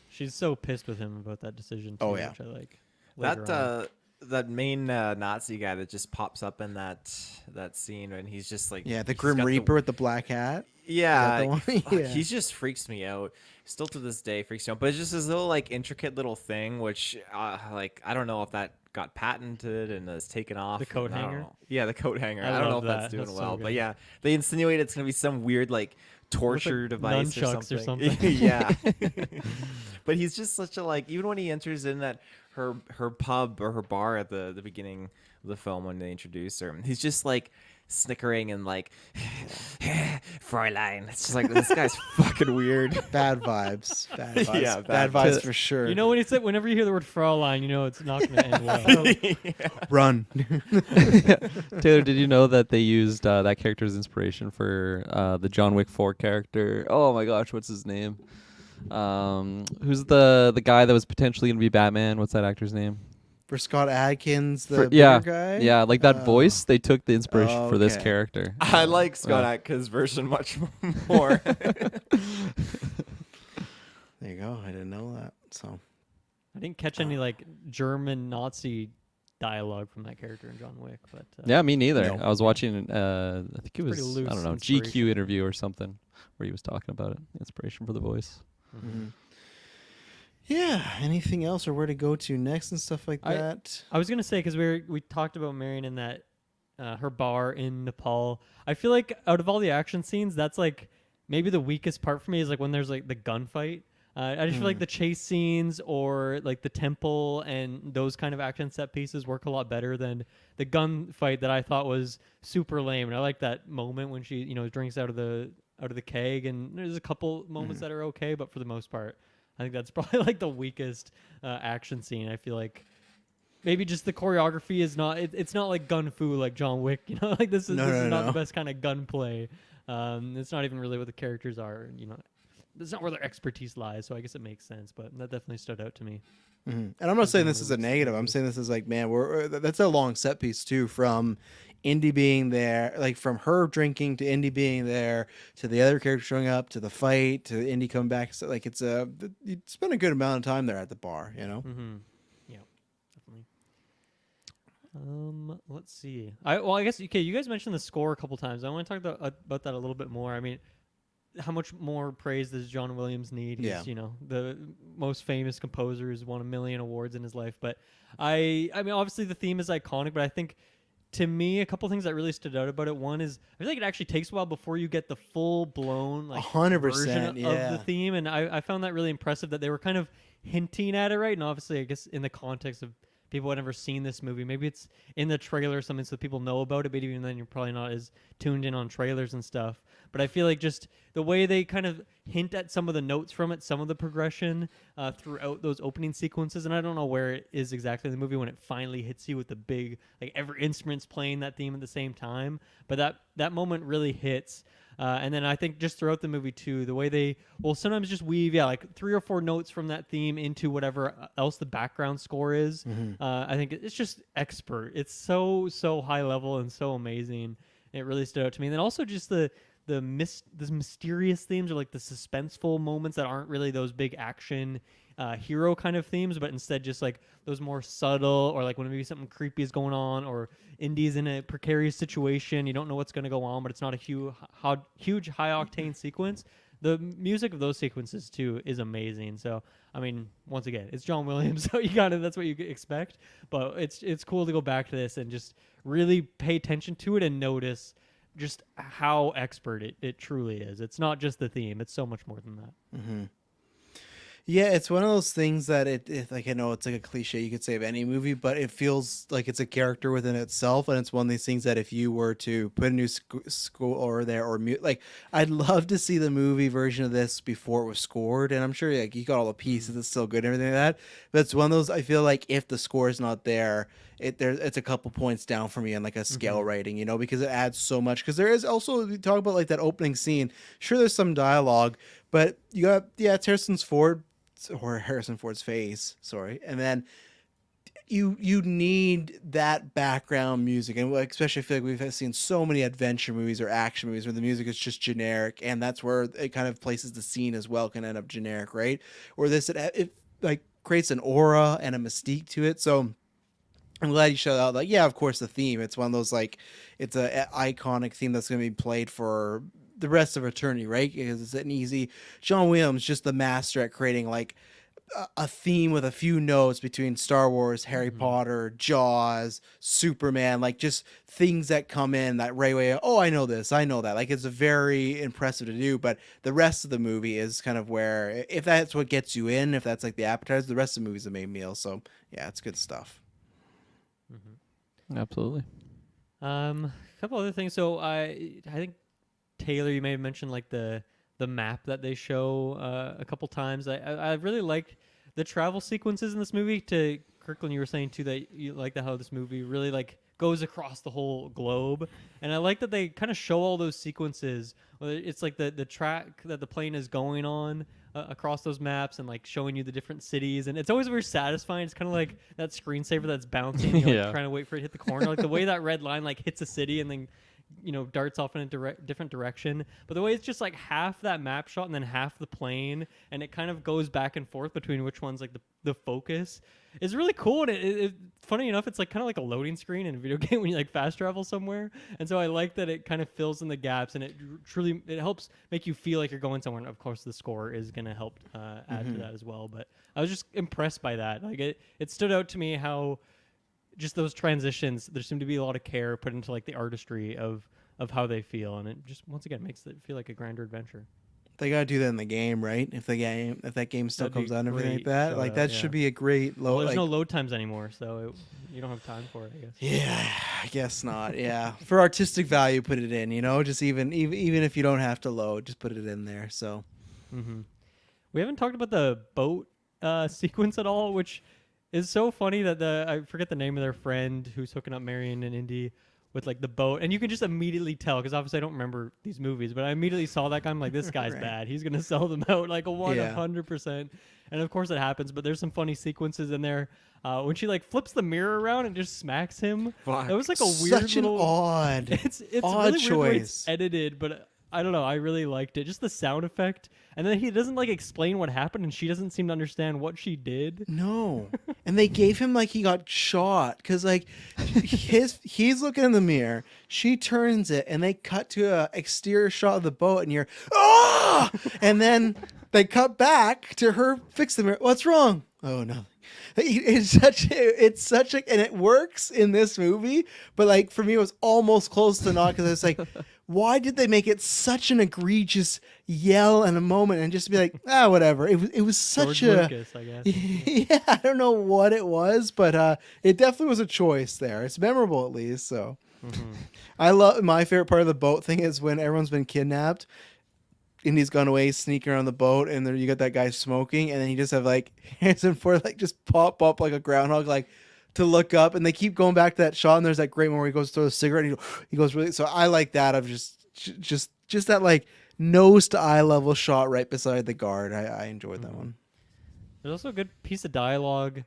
She's so pissed with him about that decision too, Oh, yeah. which I like. later That on. that main Nazi guy that just pops up in that scene, and he's just like, Yeah, the he's Grim got Reaper with the black hat. Yeah, the one? fuck, Yeah. he's just freaks me out. Still to this day, freaks me out. But it's just this little like intricate little thing, which like I don't know if that got patented and is taken off. The coat I don't hanger? know. Yeah, the coat hanger. I I don't know love if that's that. doing That's so well, but good. yeah, they insinuate it's gonna be some weird like torture device or nunchucks something. or something. Yeah. But he's just such a like, even when he enters in that her pub or her bar at the beginning of the film when they introduce her, he's just like snickering and like Fräulein. It's just like, this guy's fucking weird. Bad vibes. Bad vibes. Yeah, bad bad vibes vibes. for sure. You know when it's whenever you hear the word Fraulein, you know it's not going to end well. Run. Taylor, did you know that they used that character as inspiration for the John Wick 4 character? Oh my gosh, what's his name? Who's the guy that was potentially gonna be Batman? What's that actor's name? For Scott Adkins, the For- bigger yeah, guy. yeah, like that Oh. voice. They took the inspiration for this Okay. character. I like Scott Atkins' version much more. There you go. I didn't know that. So I didn't catch any like German Nazi dialogue from that character in John Wick, but Yeah, me neither. No. I was watching. I think it Pretty was loose I don't know inspiration. GQ interview or something where he was talking about it. Inspiration for the voice. yeah. Anything else or where to go to next and stuff like I- that? I was gonna say because we talked about Marion in that her bar in Nepal. I feel like out of all the action scenes, that's like maybe the weakest part for me is like when there's like the gunfight. I just feel like the chase scenes or like the temple and those kind of action set pieces work a lot better than the gunfight that I thought was super lame. And I like that moment when she drinks out of the keg, and there's a couple moments that are okay, but for the most part, I think that's probably like the weakest action scene. I feel like maybe just the choreography is not it's not like gun fu like John Wick, like this is No, this no, is not no. the best kind of gunplay. It's not even really what the characters are, it's not where their expertise lies, so I guess it makes sense, but that definitely stood out to me. And I'm not saying one this of is a the negative. I'm saying this is like, man, that's a long set piece too. From Indy being there, like from her drinking to Indy being there to the other character showing up to the fight to Indy coming back. So like you spend a good amount of time there at the bar, Mm-hmm. Yeah, definitely. Let's see. I guess okay. You guys mentioned the score a couple times. I want to talk about that a little bit more. I mean, how much more praise does John Williams need? He's, Yeah. the most famous composer who's won 1 million awards in his life. But I mean, obviously the theme is iconic, but I think to me, a couple things that really stood out about it. One is I feel like it actually takes a while before you get the full blown like 100%, version of yeah. the theme, and I found that really impressive that they were kind of hinting at it, right? And obviously, I guess in the context of people who have never seen this movie, maybe it's in the trailer or something so people know about it, but even then you're probably not as tuned in on trailers and stuff. But I feel like just the way they kind of hint at some of the notes from it, some of the progression throughout those opening sequences, and I don't know where it is exactly in the movie when it finally hits you with the big, like every instrument's playing that theme at the same time, but that moment really hits. And then I think just throughout the movie too, the way they will sometimes just weave, like 3 or 4 notes from that theme into whatever else the background score is. I think it's just expert. It's so high level and so amazing. It really stood out to me. And then also just the mysterious themes or like the suspenseful moments that aren't really those big action hero kind of themes, but instead just like those more subtle, or like when maybe something creepy is going on, or Indy's in a precarious situation, you don't know what's going to go on, but it's not a huge high octane sequence. The music of those sequences too is amazing. So I mean, once again, it's John Williams, so that's what you expect. But it's cool to go back to this and just really pay attention to it and notice just how expert it truly is. It's not just the theme; it's so much more than that. Yeah, it's one of those things that it like I know it's like a cliche you could say of any movie, but it feels like it's a character within itself, and it's one of these things that if you were to put a new score there or mute, like I'd love to see the movie version of this before it was scored, and I'm sure like you got all the pieces, it's still good and everything like that. But it's one of those I feel like if the score is not there, it's a couple points down for me on like a scale rating, you know, because it adds so much. Because there is also you talk about like that opening scene. Sure, there's some dialogue, but you got it's Harrison Ford's face, sorry, and then you need that background music, and like, especially I feel like we've seen so many adventure movies or action movies where the music is just generic, and that's where it kind of places the scene as well can end up generic, right? Or this it like creates an aura and a mystique to it, so. I'm glad you showed out. Like, yeah, of course, the theme. It's one of those like, it's a iconic theme that's going to be played for the rest of eternity, right? Because it's an easy. John Williams, just the master at creating like a theme with a few notes between Star Wars, Harry Potter, Jaws, Superman, like just things that come in that right away. Oh, I know this, I know that. Like it's very impressive to do, but the rest of the movie is kind of where if that's what gets you in, if that's like the appetizer, the rest of the movie is the main meal. So yeah, it's good stuff. Absolutely. A couple other things. So I think Taylor, you may have mentioned like the map that they show a couple times. I really liked the travel sequences in this movie. To Kirkland, you were saying too that you like how this movie really like goes across the whole globe, and I like that they kind of show all those sequences. Whether it's like the track that the plane is going on across those maps and like showing you the different cities, and it's always very satisfying. It's kind of like that screensaver that's bouncing, you're like trying to wait for it to hit the corner, like the way that red line like hits a city and then darts off in a different direction. But the way it's just like half that map shot and then half the plane, and it kind of goes back and forth between which one's like the focus is really cool. And it funny enough, it's like kind of like a loading screen in a video game when you like fast travel somewhere. And so I like that it kind of fills in the gaps, and it truly it helps make you feel like you're going somewhere. And of course, the score is going to help add to that as well. But I was just impressed by that. Like it stood out to me how just those transitions, there seemed to be a lot of care put into like the artistry of how they feel, and it just once again makes it feel like a grander adventure. They gotta do that in the game, right? If that game still That'd be comes out and everything like great that, like that should be a great load. Well, there's like, no load times anymore, so you don't have time for it, I guess. yeah, I guess not. Yeah, for artistic value, put it in. Just even if you don't have to load, just put it in there. So, we haven't talked about the boat sequence at all, which is so funny that I forget the name of their friend who's hooking up Marion and Indy with like the boat, and you can just immediately tell, because obviously I don't remember these movies, but I immediately saw that guy. I'm like, this guy's Right. bad. He's gonna sell them out like a 100%. And of course it happens. But there's some funny sequences in there when she like flips the mirror around and just smacks him. Fuck. That was like a weird such little. an odd, It's odd really weird the way it's choice. edited, but I don't know. I really liked it. Just the sound effect, and then he doesn't like explain what happened, and she doesn't seem to understand what she did. No, and they gave him like he got shot because like he's looking in the mirror, she turns it, and they cut to a exterior shot of the boat, and you're and then they cut back to her fix the mirror. What's wrong? Oh no. It's such a, and it works in this movie, but like for me it was almost close to not, because it's like, why did they make it such an egregious yell and a moment and just be like, whatever. It was such George a Lucas, I guess. yeah, I don't know what it was, but it definitely was a choice there. It's memorable at least. So I love, my favorite part of the boat thing is when everyone's been kidnapped and he's gone away sneaking around the boat, and there you got that guy smoking, and then you just have like Harrison Ford like just pop up like a groundhog, like to look up, and they keep going back to that shot, and there's that great moment where he goes to throw a cigarette and he goes really, so I like that of just that like nose to eye level shot right beside the guard. I enjoyed that one. There's also a good piece of dialogue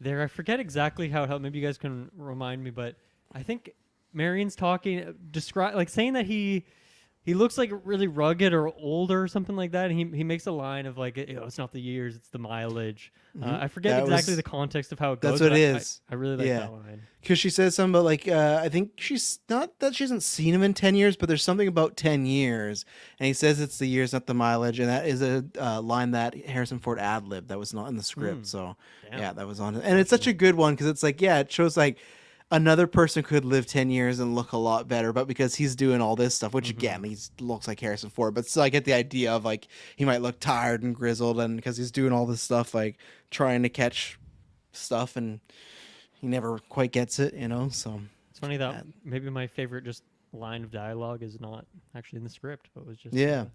there. I forget exactly how it helped. Maybe you guys can remind me, but I think Marion's talking, saying that he looks like really rugged or older or something like that. And he makes a line of like, it's not the years, it's the mileage. I forget That exactly was- the context of how it goes. That's what but it is. I really like Yeah. that line. Because she says something about like I think she's not that she hasn't seen him in 10 years, but there's something about 10 years, and he says it's the years, not the mileage, and that is a line that Harrison Ford ad-libbed that was not in the script. So Damn. yeah, that was on it, and it's such a good one because it's like, yeah, it shows like another person could live 10 years and look a lot better, but because he's doing all this stuff, which again, he looks like Harrison Ford, but still I get the idea of like he might look tired and grizzled, and because he's doing all this stuff, like trying to catch stuff, and he never quite gets it, so It's funny that maybe my favorite just line of dialogue is not actually in the script, but was just yeah.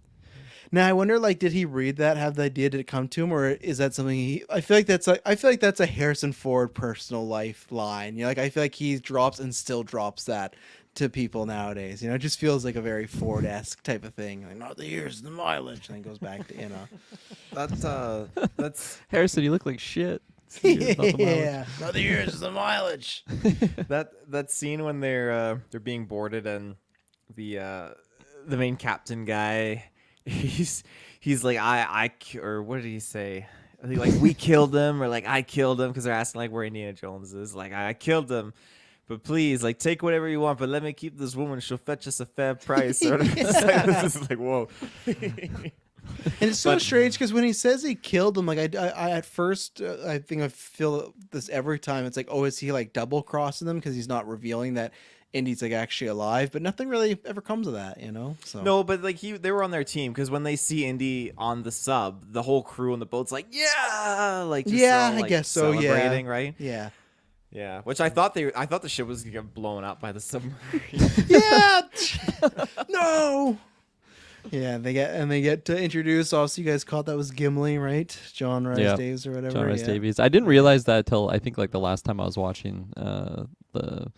Now I wonder, like, did he read that, have the idea, did it come to him, or is that something I feel like that's a Harrison Ford personal life line. Like I feel like he drops and still drops that to people nowadays. It just feels like a very Ford-esque type of thing. Like, not the years, the mileage, and then goes back to That's Harrison, you look like shit. It's the years, not the mileage. yeah, not the years, the mileage. that scene when they're being boarded and the main captain guy, he's like or what did he say? I think like we killed him, or like I killed him, because they're asking like where Indiana Jones is. Like I killed him, but please like take whatever you want, but let me keep this woman. She'll fetch us a fair price. Or this is like whoa. And it's so strange because when he says he killed him, like I at first I think I feel this every time. It's like, oh, is he like double crossing them because he's not revealing that Indy's like actually alive? But nothing really ever comes of that, So No, but like they were on their team, because when they see Indy on the sub, the whole crew on the boat's like, yeah, like just yeah, all, like, I guess so. celebrating, Yeah, right? Yeah. Yeah, which I thought the ship was gonna get blown up by the submarine. Yeah. No. Yeah, they get to introduce. Also, you guys caught that was Gimli, right? John Rhys Yeah. Davies or whatever. John Rhys yeah. Davies. I didn't realize that till I think like the last time I was watching the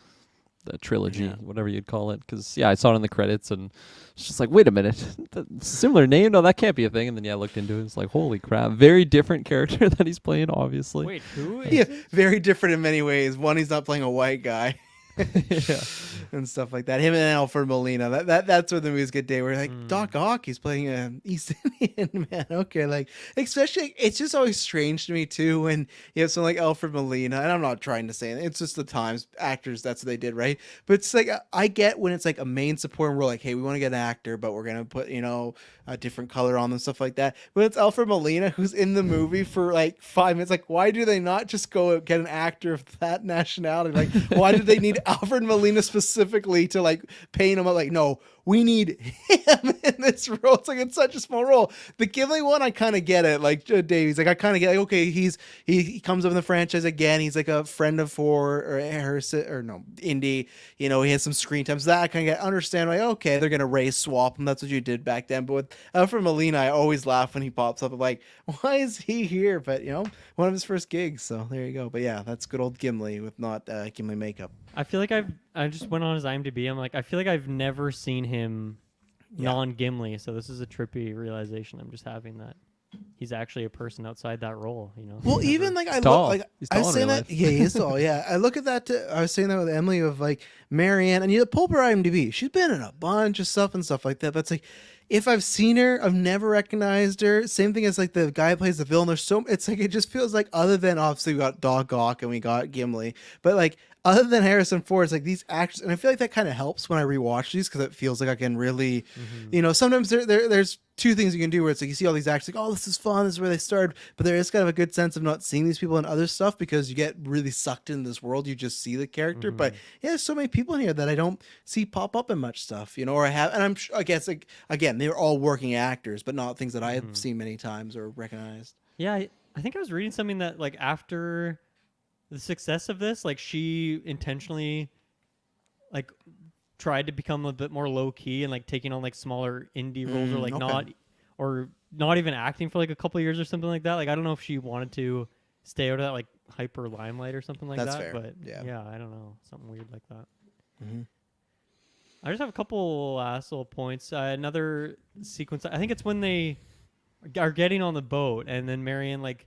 trilogy, whatever you'd call it, because I saw it in the credits and it's just like, wait a minute, similar name? No, that can't be a thing. And then I looked into it. It's like, holy crap, very different character that he's playing, obviously. Wait, who? Yeah, very different in many ways. One, he's not playing a white guy. Yeah. And stuff like that. Him and Alfred Molina. That's where the movies get day. Where like Doc Ock, he's playing an East Indian man. Okay, like especially it's just always strange to me too when you have someone like Alfred Molina. And I'm not trying to say it. It's just the times actors. That's what they did, right? But it's like I get when it's like a main support and we're like, hey, we want to get an actor, but we're gonna put a different color on them, stuff like that. But it's Alfred Molina who's in the movie for like 5 minutes. Like, why do they not just go get an actor of that nationality? Like, why did they need Alfred Molina specifically to like paint him up? Like, no, we need him in this role. It's like it's such a small role. The Gimli one, I kind of get it. Like Davies, like I kind of get like, okay, he comes up in the franchise again. He's like a friend of Ford or Harrison or no Indy. He has some screen time. So that I kind of understand. Like, okay, they're gonna race swap him. That's what you did back then. But with Alfred Molina, I always laugh when he pops up. I'm like, why is he here? But one of his first gigs. So there you go. But yeah, that's good old Gimli with not Gimli makeup. I feel like I just went on his IMDb. I'm like, I feel like I've never seen him non-Gimli. So this is a trippy realization I'm just having, that he's actually a person outside that role. Well, even like I tall. look like He's I tall was in saying real that. life. Yeah, he is tall. Yeah, I look at that. I was saying that with Emily of like Marianne, and pull up her IMDb. She's been in a bunch of stuff and stuff like that. But it's like, if I've seen her, I've never recognized her. Same thing as like the guy who plays the villain. It's like it just feels like, other than obviously we got Doc Ock and we got Gimli, but like other than Harrison Ford, it's like these actors, and I feel like that kind of helps when I rewatch these because it feels like I can really, sometimes there's two things you can do where it's like you see all these actors like, oh, this is fun, this is where they started, but there is kind of a good sense of not seeing these people in other stuff because you get really sucked into this world. You just see the character, but yeah, there's so many people in here that I don't see pop up in much stuff, or I have, and I guess like again, they're all working actors, but not things that I have seen many times or recognized. Yeah, I think I was reading something that like after the success of this, like she intentionally like tried to become a bit more low key and like taking on like smaller indie roles or like not even acting for like a couple of years or something like that. Like I don't know if she wanted to stay out of that like hyper limelight or something like That's that. fair. But Yeah. I don't know, something weird like that. Mm-hmm. I just have a couple last little points. Another sequence. I think it's when they are getting on the boat and then Marianne like.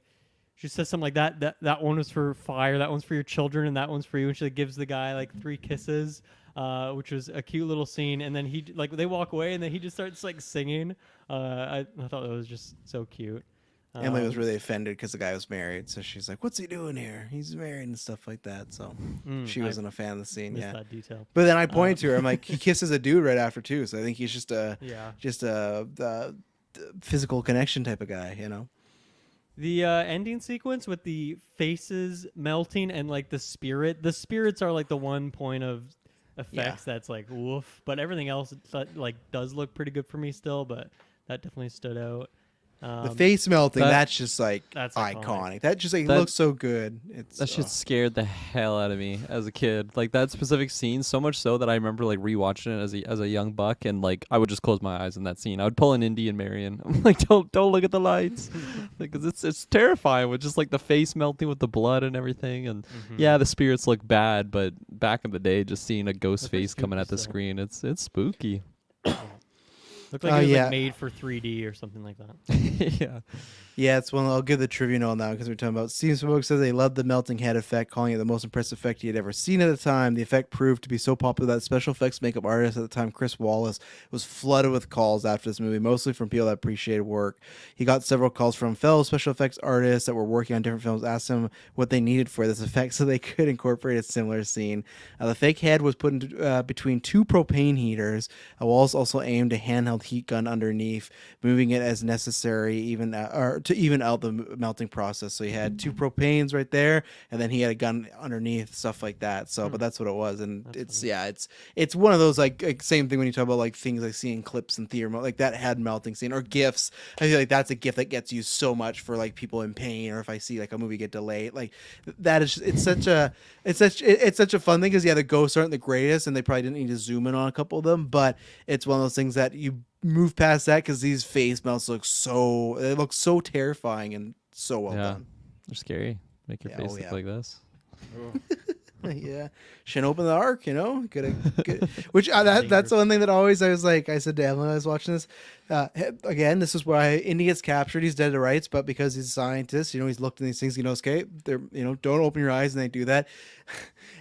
She says something like that one was for fire, that one's for your children, and that one's for you. And she like, gives the guy like 3 kisses, which was a cute little scene. And then he like they walk away, and then he just starts like singing. I thought that was just so cute. Emily was really offended because the guy was married, so she's like, "What's he doing here? He's married and stuff like that." So she wasn't a fan of the scene. Missed Yeah, that detail. but then I point to her. I'm like, he kisses a dude right after too. So I think he's just a Yeah. physical connection type of guy. The ending sequence with the faces melting and like the spirits are like the one point of effects that's like woof, but everything else like does look pretty good for me still, but that definitely stood out. The face melting, that- that's just like That's iconic. iconic. That just like That- looks so good. It's That shit scared the hell out of me as a kid. Like that specific scene, so much so that I remember like rewatching it as a young buck, and like I would just close my eyes in that scene. I would pull an Indy and Marion. I'm like, don't look at the lights, because it's terrifying with just like the face melting with the blood and everything. And yeah, the spirits look bad, but back in the day, just seeing a ghost That's pretty face coming spooky at the still. screen, it's spooky. Looked like it was yeah. like made for 3D or something like that. Yeah. Yeah, it's one. I'll give the trivia note now because we're talking about. Steven Spielberg says they loved the melting head effect, calling it the most impressive effect he had ever seen at the time. The effect proved to be so popular that special effects makeup artist at the time, Chris Wallace, was flooded with calls after this movie, mostly from people that appreciated work. He got several calls from fellow special effects artists that were working on different films, asked him what they needed for this effect so they could incorporate a similar scene. The fake head was put into, between two propane heaters. Wallace also aimed a handheld heat gun underneath, moving it as necessary, even to even out the melting process. So he had two propanes right there, and then he had a gun underneath, stuff like that. So, but that's what it was, and That's it's one of those like same thing when you talk about like things I see in clips and theater, like that head melting scene or gifs. I feel like that's a gift that gets used so much for like people in pain, or if I see like a movie get delayed, like that is it's such a fun thing because yeah, the ghosts aren't the greatest, and they probably didn't need to zoom in on a couple of them, but it's one of those things that you move past that because these face melts look so terrifying and so well done. They're scary. Make your Yeah, face oh, look yeah. like this. Yeah, shouldn't open the ark, which that's the one thing that always I was like, I said to Emma when I was watching this, again, this is why Indy gets captured. He's dead to rights, but because he's a scientist, he's looked in these things, he knows, okay, they're, don't open your eyes, and they do that.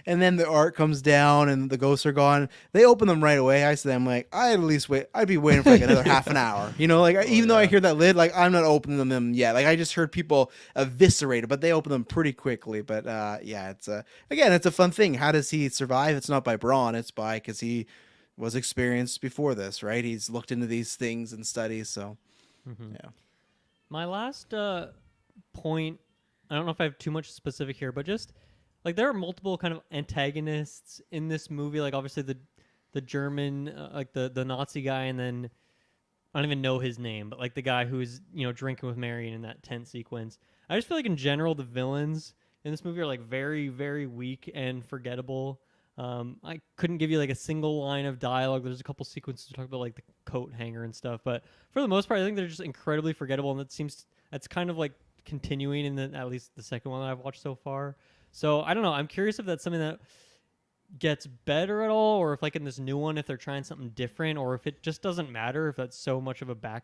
And then the ark comes down and the ghosts are gone. They open them right away. I said, I'm like, I'd be waiting for like another half an hour. Even though I hear that lid, like I'm not opening them yet. Like I just heard people eviscerated, but they open them pretty quickly. But yeah, it's a fun thing. How does he survive? It's not by brawn. It's because he was experienced before this, right? He's looked into these things and studies. So yeah. My last point, I don't know if I have too much specific here, but just like there are multiple kind of antagonists in this movie. Like obviously the German, like the Nazi guy, and then I don't even know his name, but like the guy who's drinking with Marion in that tent sequence. I just feel like in general the villains in this movie are like very, very weak and forgettable. I couldn't give you like a single line of dialogue. There's a couple sequences to talk about like the coat hanger and stuff, but for the most part, I think they're just incredibly forgettable, and that's kind of like continuing in at least the second one that I've watched so far. So I don't know. I'm curious if that's something that gets better at all, or if like in this new one, if they're trying something different, or if it just doesn't matter, if that's so much of a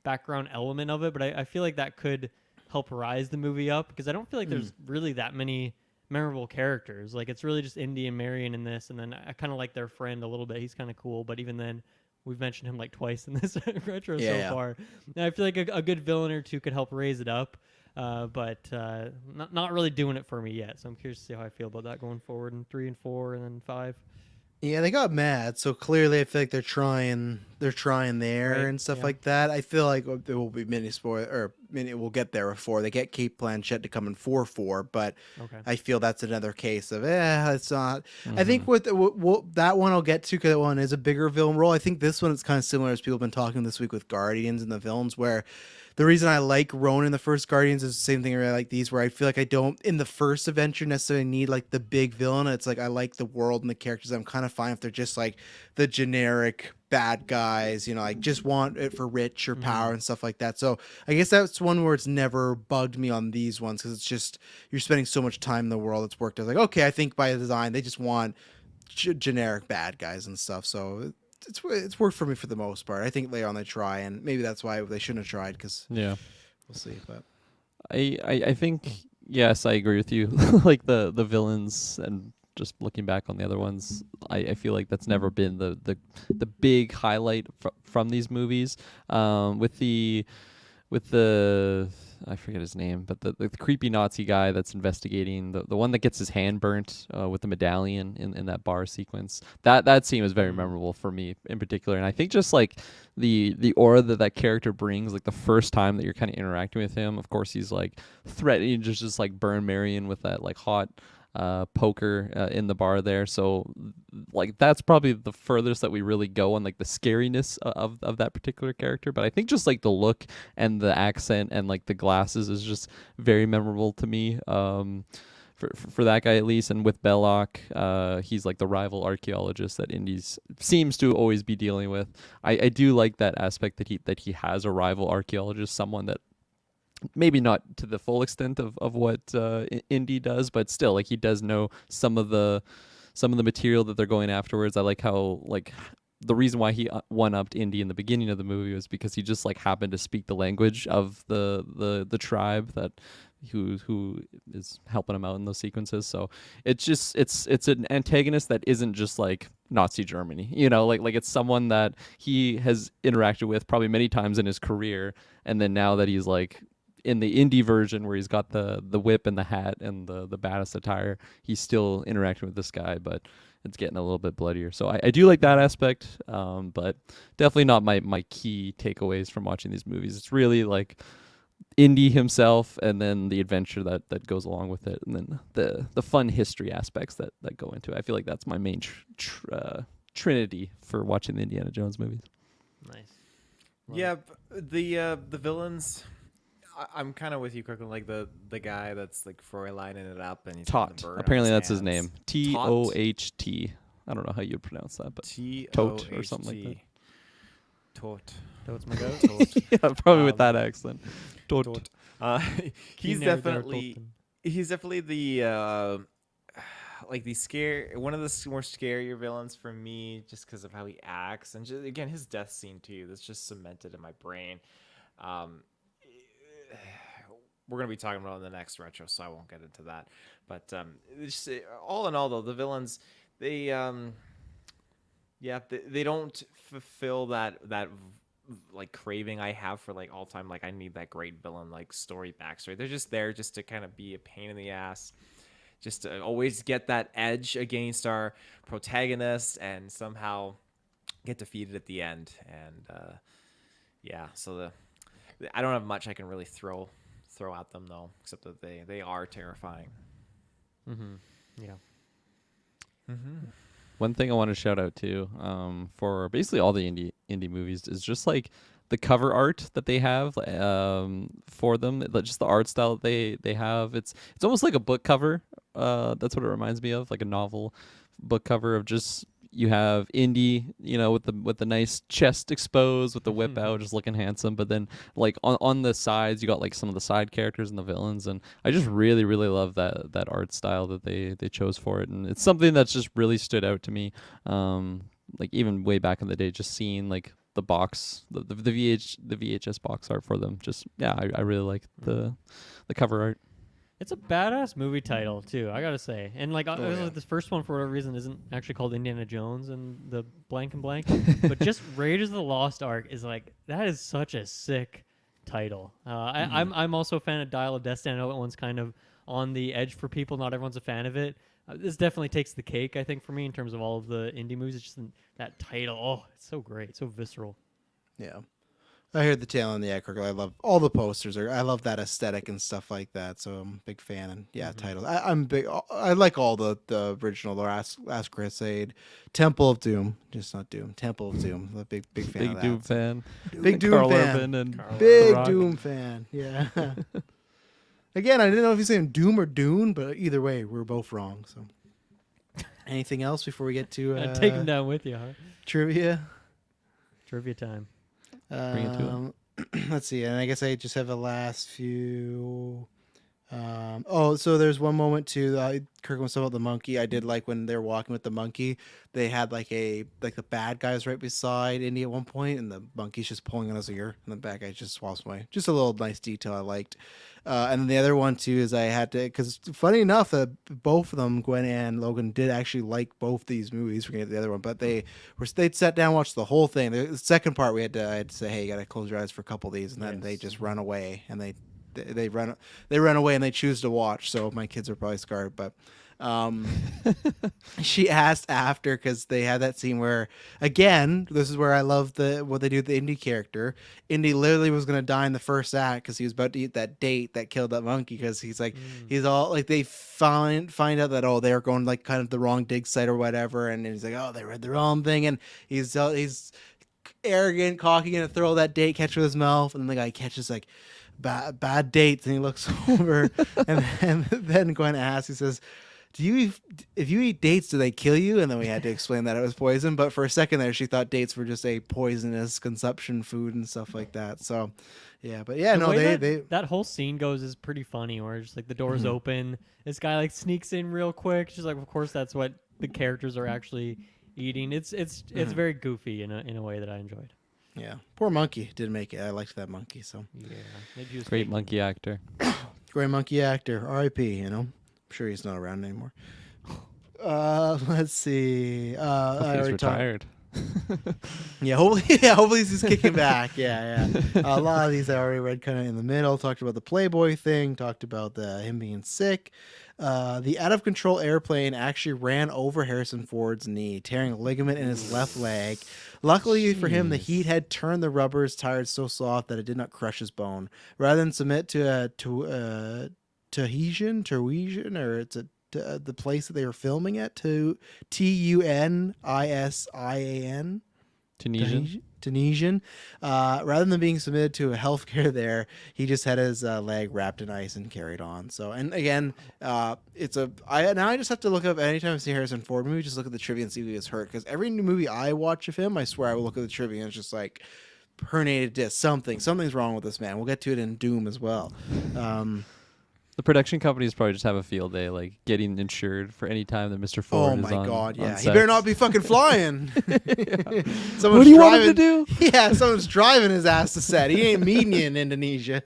background element of it. But I feel like that could help rise the movie up, because I don't feel like there's really that many memorable characters. Like it's really just Indy and Marion in this, and then I kind of like their friend a little bit. He's kind of cool, but even then, we've mentioned him like twice in this retro so far. And I feel like a good villain or two could help raise it up. But not really doing it for me yet. So I'm curious to see how I feel about that going forward in 3 and 4 and then 5. Yeah, they got mad, so clearly I feel like they're trying there Right, and stuff yeah. like that. I feel like there will be mini spoil or mini. We'll get there before they get Kate Blanchett to come in 4-4, but Okay. I feel that's another case of it's not. I think with that one I'll get to, because that one is a bigger villain role. I think this one is kind of similar as people have been talking this week with Guardians and the villains, where the reason I like Ronan in the first Guardians is the same thing I like these, where I feel like I don't in the first adventure necessarily need like the big villain. It's like I like the world and the characters. I'm kind of fine if they're just like the generic bad guys, like just want it for rich or power and stuff like that. So I guess that's one where it's never bugged me on these ones, because it's just you're spending so much time in the world. It's worked. I was like, okay, I think by design they just want generic bad guys and stuff. So it's worked for me for the most part. I think later on they try, and maybe that's why they shouldn't have tried, because Yeah. we'll see. But I think, yes, I agree with you. Like the villains, and just looking back on the other ones, I feel like that's never been the big highlight from these movies. With the with the I forget his name, but the creepy Nazi guy that's investigating the one that gets his hand burnt with the medallion in that bar sequence. That scene was very memorable for me in particular, and I think just like the aura that character brings, like the first time that you're kind of interacting with him. Of course, he's like threatening to just like burn Marion with that like hot poker in the bar there. So like that's probably the furthest that we really go on like the scariness of that particular character. But I think just like the look and the accent and like the glasses is just very memorable to me. For that guy at least, and with Belloc, he's like the rival archaeologist that Indy's seems to always be dealing with. I do like that aspect that he has a rival archaeologist, someone that maybe not to the full extent of what Indy does, but still, like he does know some of the material that they're going afterwards. I like how like the reason why he one-upped Indy in the beginning of the movie was because he just like happened to speak the language of the tribe that who is helping him out in those sequences. So it's just it's an antagonist that isn't just like Nazi Germany, you know, like it's someone that he has interacted with probably many times in his career, and then now that he's like in the indie version where he's got the whip and the hat and the badass attire, he's still interacting with this guy, but it's getting a little bit bloodier. So I do like that aspect, but definitely not my key takeaways from watching these movies. It's really like Indy himself, and then the adventure that goes along with it, and then the fun history aspects that go into it. I feel like that's my main trinity for watching the Indiana Jones movies. Nice. Yeah, the villains. I'm kind of with you, Kirkland. Like the guy that's like lining it up, and he's got the Tot. bird on Apparently his that's his hands. name. T-O-H-T. I don't know how you'd pronounce that, but Tote or something like that. Tot. Toad's my goat. Yeah, probably with that accent. Tot. He's definitely the like one of the more scarier villains for me, just because of how he acts, and just, again, his death scene too. That's just cemented in my brain. We're going to be talking about it in the next retro, so I won't get into that. But just, all in all, though, the villains, they don't fulfill that like craving I have for like all time. Like I need that great villain like story backstory. They're just there just to kind of be a pain in the ass, just to always get that edge against our protagonist and somehow get defeated at the end. And so I don't have much I can really throw at them though, except that they are terrifying. Mm-hmm. Yeah. Mm-hmm. One thing I want to shout out too, for basically all the indie movies, is just like the cover art that they have for them. Just the art style that they have. It's almost like a book cover. That's what it reminds me of, like a novel book cover of just. You have Indy, you know, with the nice chest exposed, with the whip out, just looking handsome. But then, like on the sides, you got like some of the side characters and the villains, and I just really, really love that art style that they chose for it, and it's something that's just really stood out to me. Like even way back in the day, just seeing like the box, the VHS box art for them. Just I really like the cover art. It's a badass movie title too, I gotta say. And like, this first one for whatever reason isn't actually called Indiana Jones and the blank and blank, but just Raiders of the Lost Ark is like, that is such a sick title. I'm also a fan of Dial of Destiny. I know that one's kind of on the edge for people. Not everyone's a fan of it. This definitely takes the cake, I think, for me in terms of all of the indie movies. It's just that title. Oh, it's so great, so visceral. Yeah. I heard the tail on the Eckler. I love all the posters. I love that aesthetic and stuff like that. So I'm a big fan. And titles. I'm big. I like all the original Last Crusade, Temple of Doom, just not Doom. Temple of Doom. I'm a big fan. Big of that. Doom fan. Big Doom Carl fan. Urban and Big Doom fan. Yeah. Again, I didn't know if he's saying Doom or Dune, but either way, we're both wrong. So, anything else before we get to take him down with you, huh? Trivia time. Bring it to him. Let's see, and I guess I just have the last few. So there's one moment too. Kirk was talking about the monkey. I did like when they were walking with the monkey. They had like the bad guys right beside Indy at one point, and the monkey's just pulling on his ear, and the bad guy just swallows away. Just a little nice detail I liked. And then the other one too is I had to, because funny enough, both of them, Gwen and Logan, did actually like both these movies. We're gonna get the other one, but they'd sat down and watched the whole thing. The second part I had to say, hey, you gotta close your eyes for a couple of these, and then they just run away and they run away and they choose to watch. So my kids are probably scarred, but she asked after, because they had that scene where, again, this is where I love what they do with the Indy character. Indy literally was going to die in the first act because he was about to eat that date that killed that monkey, because he's like he's all like, they find out that they're going like kind of the wrong dig site or whatever, and he's like, oh, they read the wrong thing, and he's arrogant, cocky, and throw that date catch with his mouth, and the guy catches like bad dates, and he looks over and then Gwen asks, he says, if you eat dates, do they kill you? And then we had to explain that it was poison, but for a second there she thought dates were just a poisonous consumption food and stuff like that. So yeah, but yeah, that whole scene goes is pretty funny, where just like the doors open, this guy like sneaks in real quick, just like, of course that's what the characters are actually eating. It's very goofy in a way that I enjoyed. Yeah, poor monkey didn't make it. I liked that monkey. So Yeah, Great monkey actor. great monkey actor. R.I.P. You know, I'm sure he's not around anymore. Let's see. I He's already retired. Hopefully he's kicking back. Yeah. A lot of these I already read kind of in the middle. Talked about the Playboy thing. Talked about him being sick. The out of control airplane actually ran over Harrison Ford's knee, tearing a ligament in his left leg. Luckily for him, the heat had turned the rubber's tires so soft that it did not crush his bone. Rather than submit to Tahitian, or it's the place that they were filming at, to Tunisian. Tunisian. Rather than being submitted to a healthcare there, he just had his leg wrapped in ice and carried on. So, and again, I just have to look up anytime I see Harrison Ford movie, just look at the trivia and see if he gets hurt. Because every new movie I watch of him, I swear I will look at the trivia and it's just like herniated disc. Something's wrong with this man. We'll get to it in Doom as well. The production companies probably just have a field day, like getting insured for any time that Mr. Ford is on. Oh my God, yeah. On He better not be fucking flying. What do you want him to do? Yeah, someone's driving his ass to set. He ain't meeting you in Indonesia.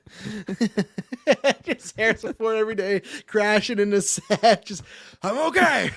Just Harrison Ford every day, crashing into set. Just, I'm okay.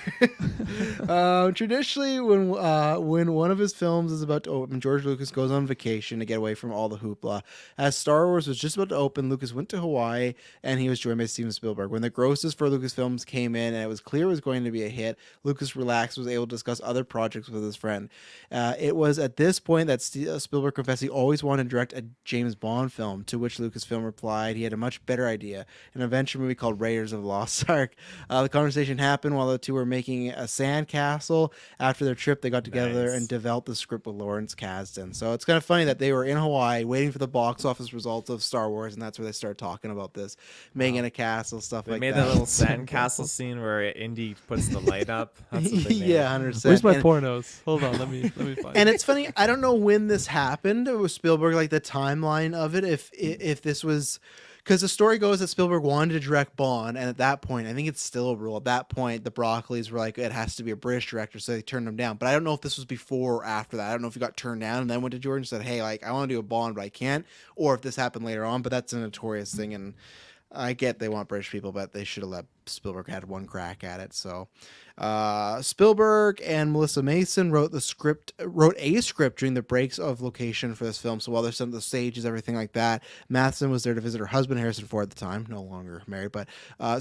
Traditionally, when one of his films is about to open, George Lucas goes on vacation to get away from all the hoopla. As Star Wars was just about to open, Lucas went to Hawaii, and he was joined by Steven Spielberg. When the grosses for Lucasfilms came in and it was clear it was going to be a hit, Lucas relaxed, was able to discuss other projects with his friend. It was at this point that Spielberg confessed he always wanted to direct a James Bond film, to which Lucasfilm replied he had a much better idea, an adventure movie called Raiders of the Lost Ark. The conversation happened while the two were making a sandcastle. After their trip, they got together and developed the script with Lawrence Kasdan. So it's kind of funny that they were in Hawaii waiting for the box office results of Star Wars, and that's where they started talking about this, making a castle, stuff they like made that. that little sandcastle scene where Indy puts the light up. That's what they made. Yeah, 100%. Where's my pornos? Hold on, let me find. And it's funny, I don't know when this happened. It was Spielberg, like the timeline of it. If this was, because the story goes that Spielberg wanted to direct Bond, and at that point, I think it's still a rule. At that point, the Broccoli's were like, it has to be a British director, so they turned him down. But I don't know if this was before or after that. I don't know if he got turned down and then went to George and said, hey, like, I want to do a Bond, but I can't, or if this happened later on. But that's a notorious thing, and I get they want British people, but they should have let Spielberg had one crack at it. So Spielberg and Melissa Mason wrote a script during the breaks of location for this film. So while they're sent to the stages, everything like that, Matheson was there to visit her husband, Harrison Ford, at the time, no longer married, but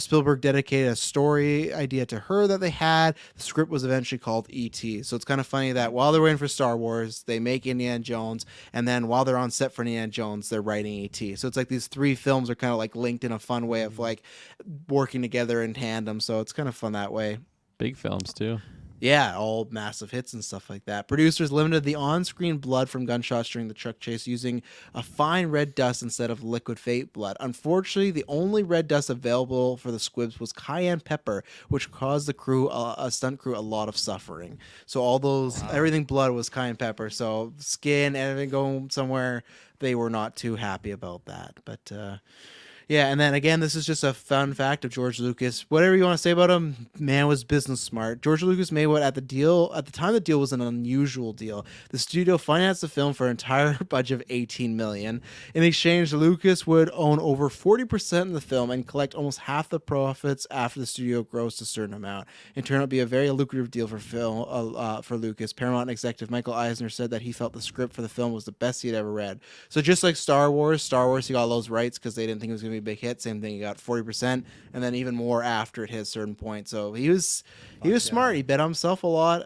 Spielberg dedicated a story idea to her that they had. The script was eventually called E.T. So it's kind of funny that while they're waiting for Star Wars, they make Indiana Jones, and then while they're on set for Indiana Jones, they're writing E.T. So it's like these three films are kind of like linked in a fun way of like working together in tandem. So it's kind of fun that way. Big films too. Yeah, all massive hits and stuff like that. Producers limited the on-screen blood from gunshots during the truck chase using a fine red dust instead of liquid fake blood. Unfortunately, the only red dust available for the squibs was cayenne pepper, which caused the crew, a stunt crew, a lot of suffering. So all those, everything blood was cayenne pepper. So skin, everything going somewhere, they were not too happy about that. But Yeah, and then again, this is just a fun fact of George Lucas. Whatever you want to say about him, man was business smart. George Lucas made what at the time the deal was an unusual deal. The studio financed the film for an entire budget of $18 million. In exchange, Lucas would own over 40% of the film and collect almost half the profits after the studio grossed a certain amount. It turned out to be a very lucrative deal for for Lucas. Paramount executive Michael Eisner said that he felt the script for the film was the best he had ever read. So just like Star Wars, he got all those rights because they didn't think it was going to be a big hit. Same thing, he got 40%, and then even more after it hit a certain point. So he was smart. He bet on himself a lot.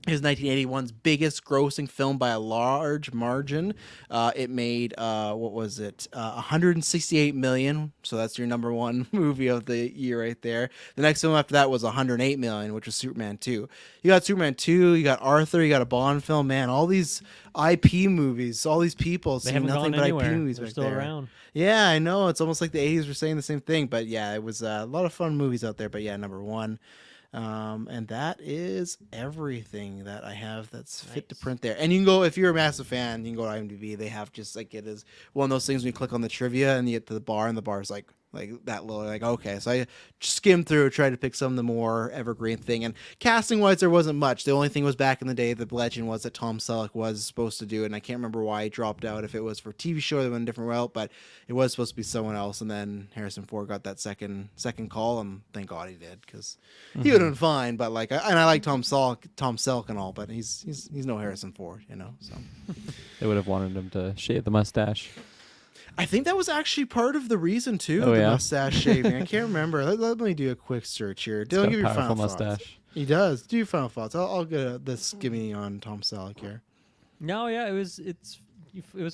It was 1981's biggest grossing film by a large margin. It made what was it? 168 million. So that's your number one movie of the year right there. The next film after that was 108 million, which was Superman 2. You got Superman 2, you got Arthur, you got a Bond film. Man, all these IP movies, all these people They seeing haven't nothing gone but anywhere. IP movies They're back still there. around. Yeah, I know. It's almost like the 80s were saying the same thing. But yeah, it was a lot of fun movies out there. But yeah, number one. And that is everything that I have that's fit to print there. And you can go, if you're a massive fan, you can go to IMDb. They have just like, it is one of those things when you click on the trivia and you get to the bar, and the bar is like that little, like, okay. So I skimmed through, tried to pick some of the more evergreen thing. And casting wise, there wasn't much. The only thing was back in the day, the legend was that Tom Selleck was supposed to do it. And I can't remember why he dropped out. If it was for a TV show, they went a different route, but it was supposed to be someone else. And then Harrison Ford got that second call, and thank God he did, because he would have been fine. But like, and I like Tom Selleck and all, but he's no Harrison Ford, you know. So They would have wanted him to shave the mustache. I think that was actually part of the reason too. Oh, the yeah? mustache shaving. I can't remember. Let me do a quick search here. He's got Dylan, a give your powerful final thoughts. mustache. He does. Do your final thoughts. I'll get the skimming on Tom Selleck here. No, yeah, it was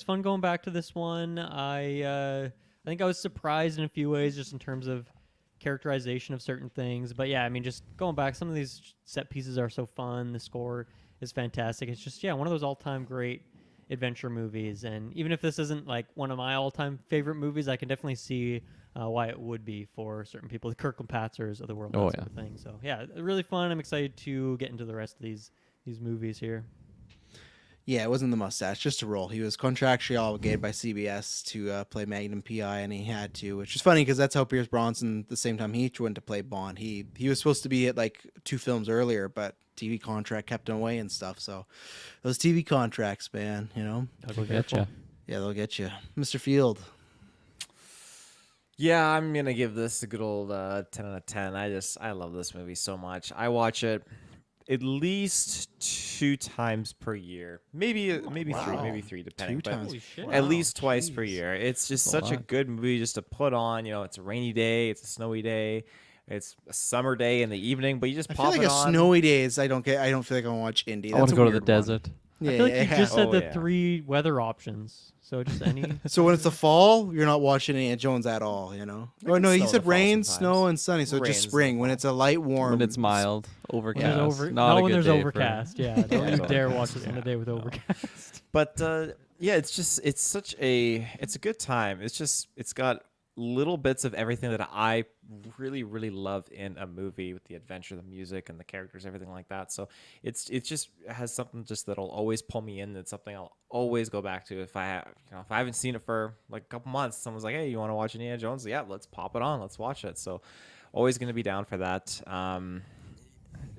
fun going back to this one. I think I was surprised in a few ways, just in terms of characterization of certain things. But yeah, I mean, just going back, some of these set pieces are so fun. The score is fantastic. It's just, yeah, one of those all-time great adventure movies. And even if this isn't like one of my all-time favorite movies, I can definitely see why it would be for certain people, the Kirkland Patzers of the world, that sort of thing. So yeah, really fun. I'm excited to get into the rest of these movies here. Yeah, it wasn't the mustache, just a role. He was contractually obligated by CBS to play Magnum PI, and he had to, which is funny because that's how Pierce Bronson, the same time he went to play Bond, he was supposed to be at like 2 films earlier, but TV contract kept him away and stuff. So those TV contracts, man, you know, They'll get you. yeah, they'll get you. Mr. Field. Yeah, I'm gonna give this a good old 10 out of 10. I love this movie so much. I watch it at least 2 times per year, maybe wow. maybe three, depending. 2 but times. Holy shit. at Wow, least twice per jeez. year. It's just That's a such a lot. good movie just to put on. You know, it's a rainy day, it's a snowy day, it's a summer day in the evening, but you just I feel pop like it a on. snowy days. I don't feel like I want to watch Indy. I want That's to a go to the weird one. desert. Yeah, I feel like you yeah. just said Oh, the yeah. 3 weather options. So just any. So when it's the fall, you're not watching Indiana Jones at all, you know? Or can no, snow you in said the fall rain, sometimes. snow, and sunny. So Rains just in the spring. When fall. it's a light, warm. When it's mild, When overcast. there's Not a when good there's day for- overcast. Yeah, don't Yeah, you don't- dare watch this on a day with overcast. But yeah, it's a good time. It's got little bits of everything that I really, really love in a movie, with the adventure, the music, and the characters, everything like that. So it just has something just that'll always pull me in. It's something I'll always go back to if I haven't seen it for like a couple months. Someone's like, "Hey, you want to watch Indiana Jones?" Yeah, let's pop it on. Let's watch it. So always going to be down for that.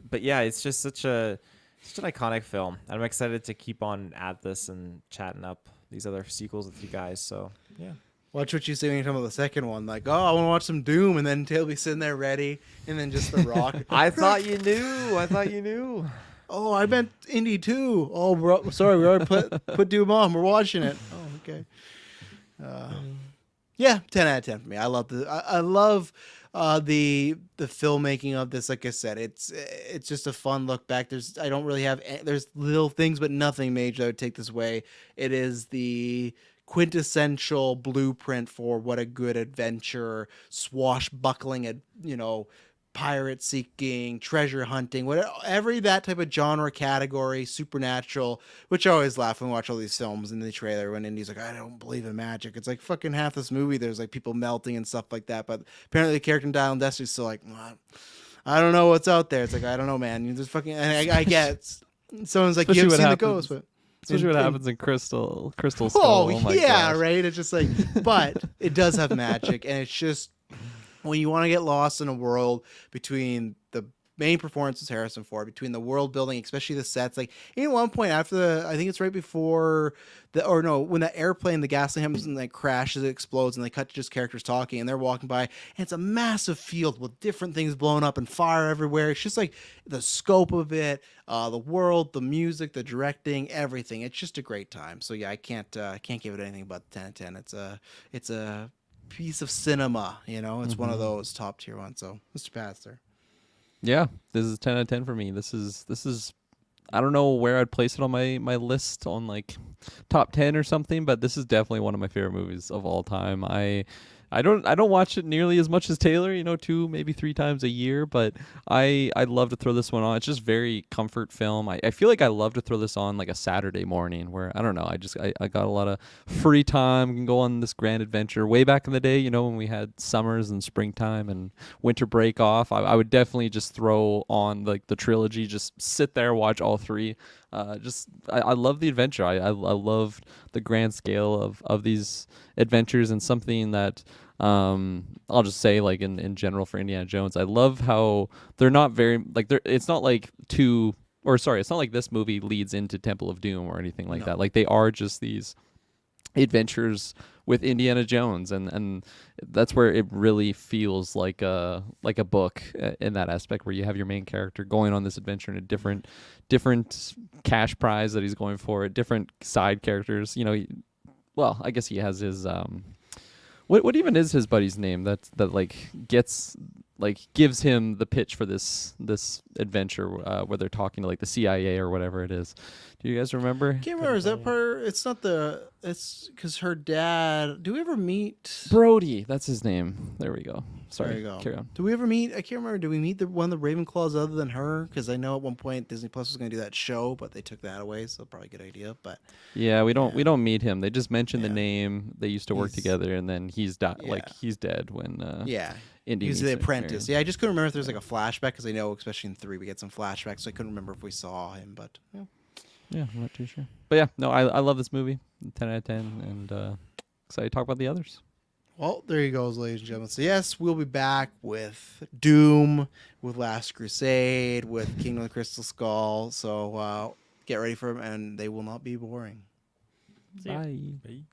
But yeah, it's just such an iconic film. I'm excited to keep on at this and chatting up these other sequels with you guys. So yeah. Watch what you say when you talk about the second one. Like, oh, I want to watch some Doom, and then Tail be sitting there ready, and then just The Rock. I thought you knew. Oh, I meant Indy too. Oh, bro, sorry, we already put Doom on. We're watching it. Oh, okay. Yeah, 10 out of 10 for me. I love the filmmaking of this. Like I said, it's just a fun look back. There's little things, but nothing major that would take this away. It is the quintessential blueprint for what a good adventure, swashbuckling, pirate seeking, treasure hunting, whatever that type of genre category, supernatural, which I always laugh when I watch all these films in the trailer when Indy's like, I don't believe in magic. It's like fucking half this movie there's like people melting and stuff like that, but apparently the character in Dial and Destiny's still like, I don't know what's out there. It's like, I don't know, man. You just fucking, and I get it. Someone's like, Especially you haven't what seen happens- the ghost, but Especially And- what and- happens in Crystal Skull. Oh, Oh my yeah, gosh. right. It's just like, but it does have magic, and it's just when you want to get lost in a world between the main performances Harrison Ford, between the world building, especially the sets. Like at one point after I think it's right before when the airplane, the gasoline happens and like crashes, it explodes, and they cut to just characters talking, and they're walking by, and it's a massive field with different things blowing up and fire everywhere. It's just like the scope of it, the world, the music, the directing, everything. It's just a great time. So yeah, I can't give it anything but 10 out of 10. It's a piece of cinema, it's one of those top tier ones. So Mr. Pastor. Yeah, this is 10 out of 10 for me. This is I don't know where I'd place it on my list on like top 10 or something, but this is definitely one of my favorite movies of all time. I don't watch it nearly as much as Taylor, 2 maybe 3 times a year, but I'd love to throw this one on. It's just very comfort film. I feel like I love to throw this on like a Saturday morning where I don't know, I got a lot of free time, can go on this grand adventure. Way back in the day, when we had summers and springtime and winter break off, I would definitely just throw on like the trilogy, just sit there, watch all 3. I love the adventure. I loved the grand scale of these adventures, and something that I'll just say like in general for Indiana Jones, I love how they're not very like it's not like it's not like this movie leads into Temple of Doom or anything like that. Like they are just these adventures with Indiana Jones, and that's where it really feels like a book in that aspect, where you have your main character going on this adventure in a different cash prize that he's going for, different side characters. Well, I guess he has his what even is his buddy's name that like gets like gives him the pitch for this adventure where they're talking to like the CIA or whatever it is. Do you guys remember? Can't remember. Is that part? It's because her dad. Do we ever meet? Brody, that's his name. There we go. Sorry. There you go. Carry on. Do we ever meet? I can't remember. Do we meet one of the Ravenclaws other than her? Because I know at one point Disney Plus was going to do that show, but they took that away. So probably a good idea. But Yeah, we don't meet him. They just mention the Yeah. name. They used to work He's- together, and then he's died. Yeah. Like he's dead when yeah, Indy he was meets the her. apprentice. Yeah, I just couldn't remember if there's like a flashback because I know, especially in 3, we get some flashbacks. So I couldn't remember if we saw him. But yeah. Yeah, I'm not too sure. But yeah, no, I love this movie. 10 out of 10, and excited to talk about the others. Well, there you go, ladies and gentlemen. So yes, we'll be back with Doom, with Last Crusade, with Kingdom of the Crystal Skull. So get ready for them, and they will not be boring. See ya. Bye.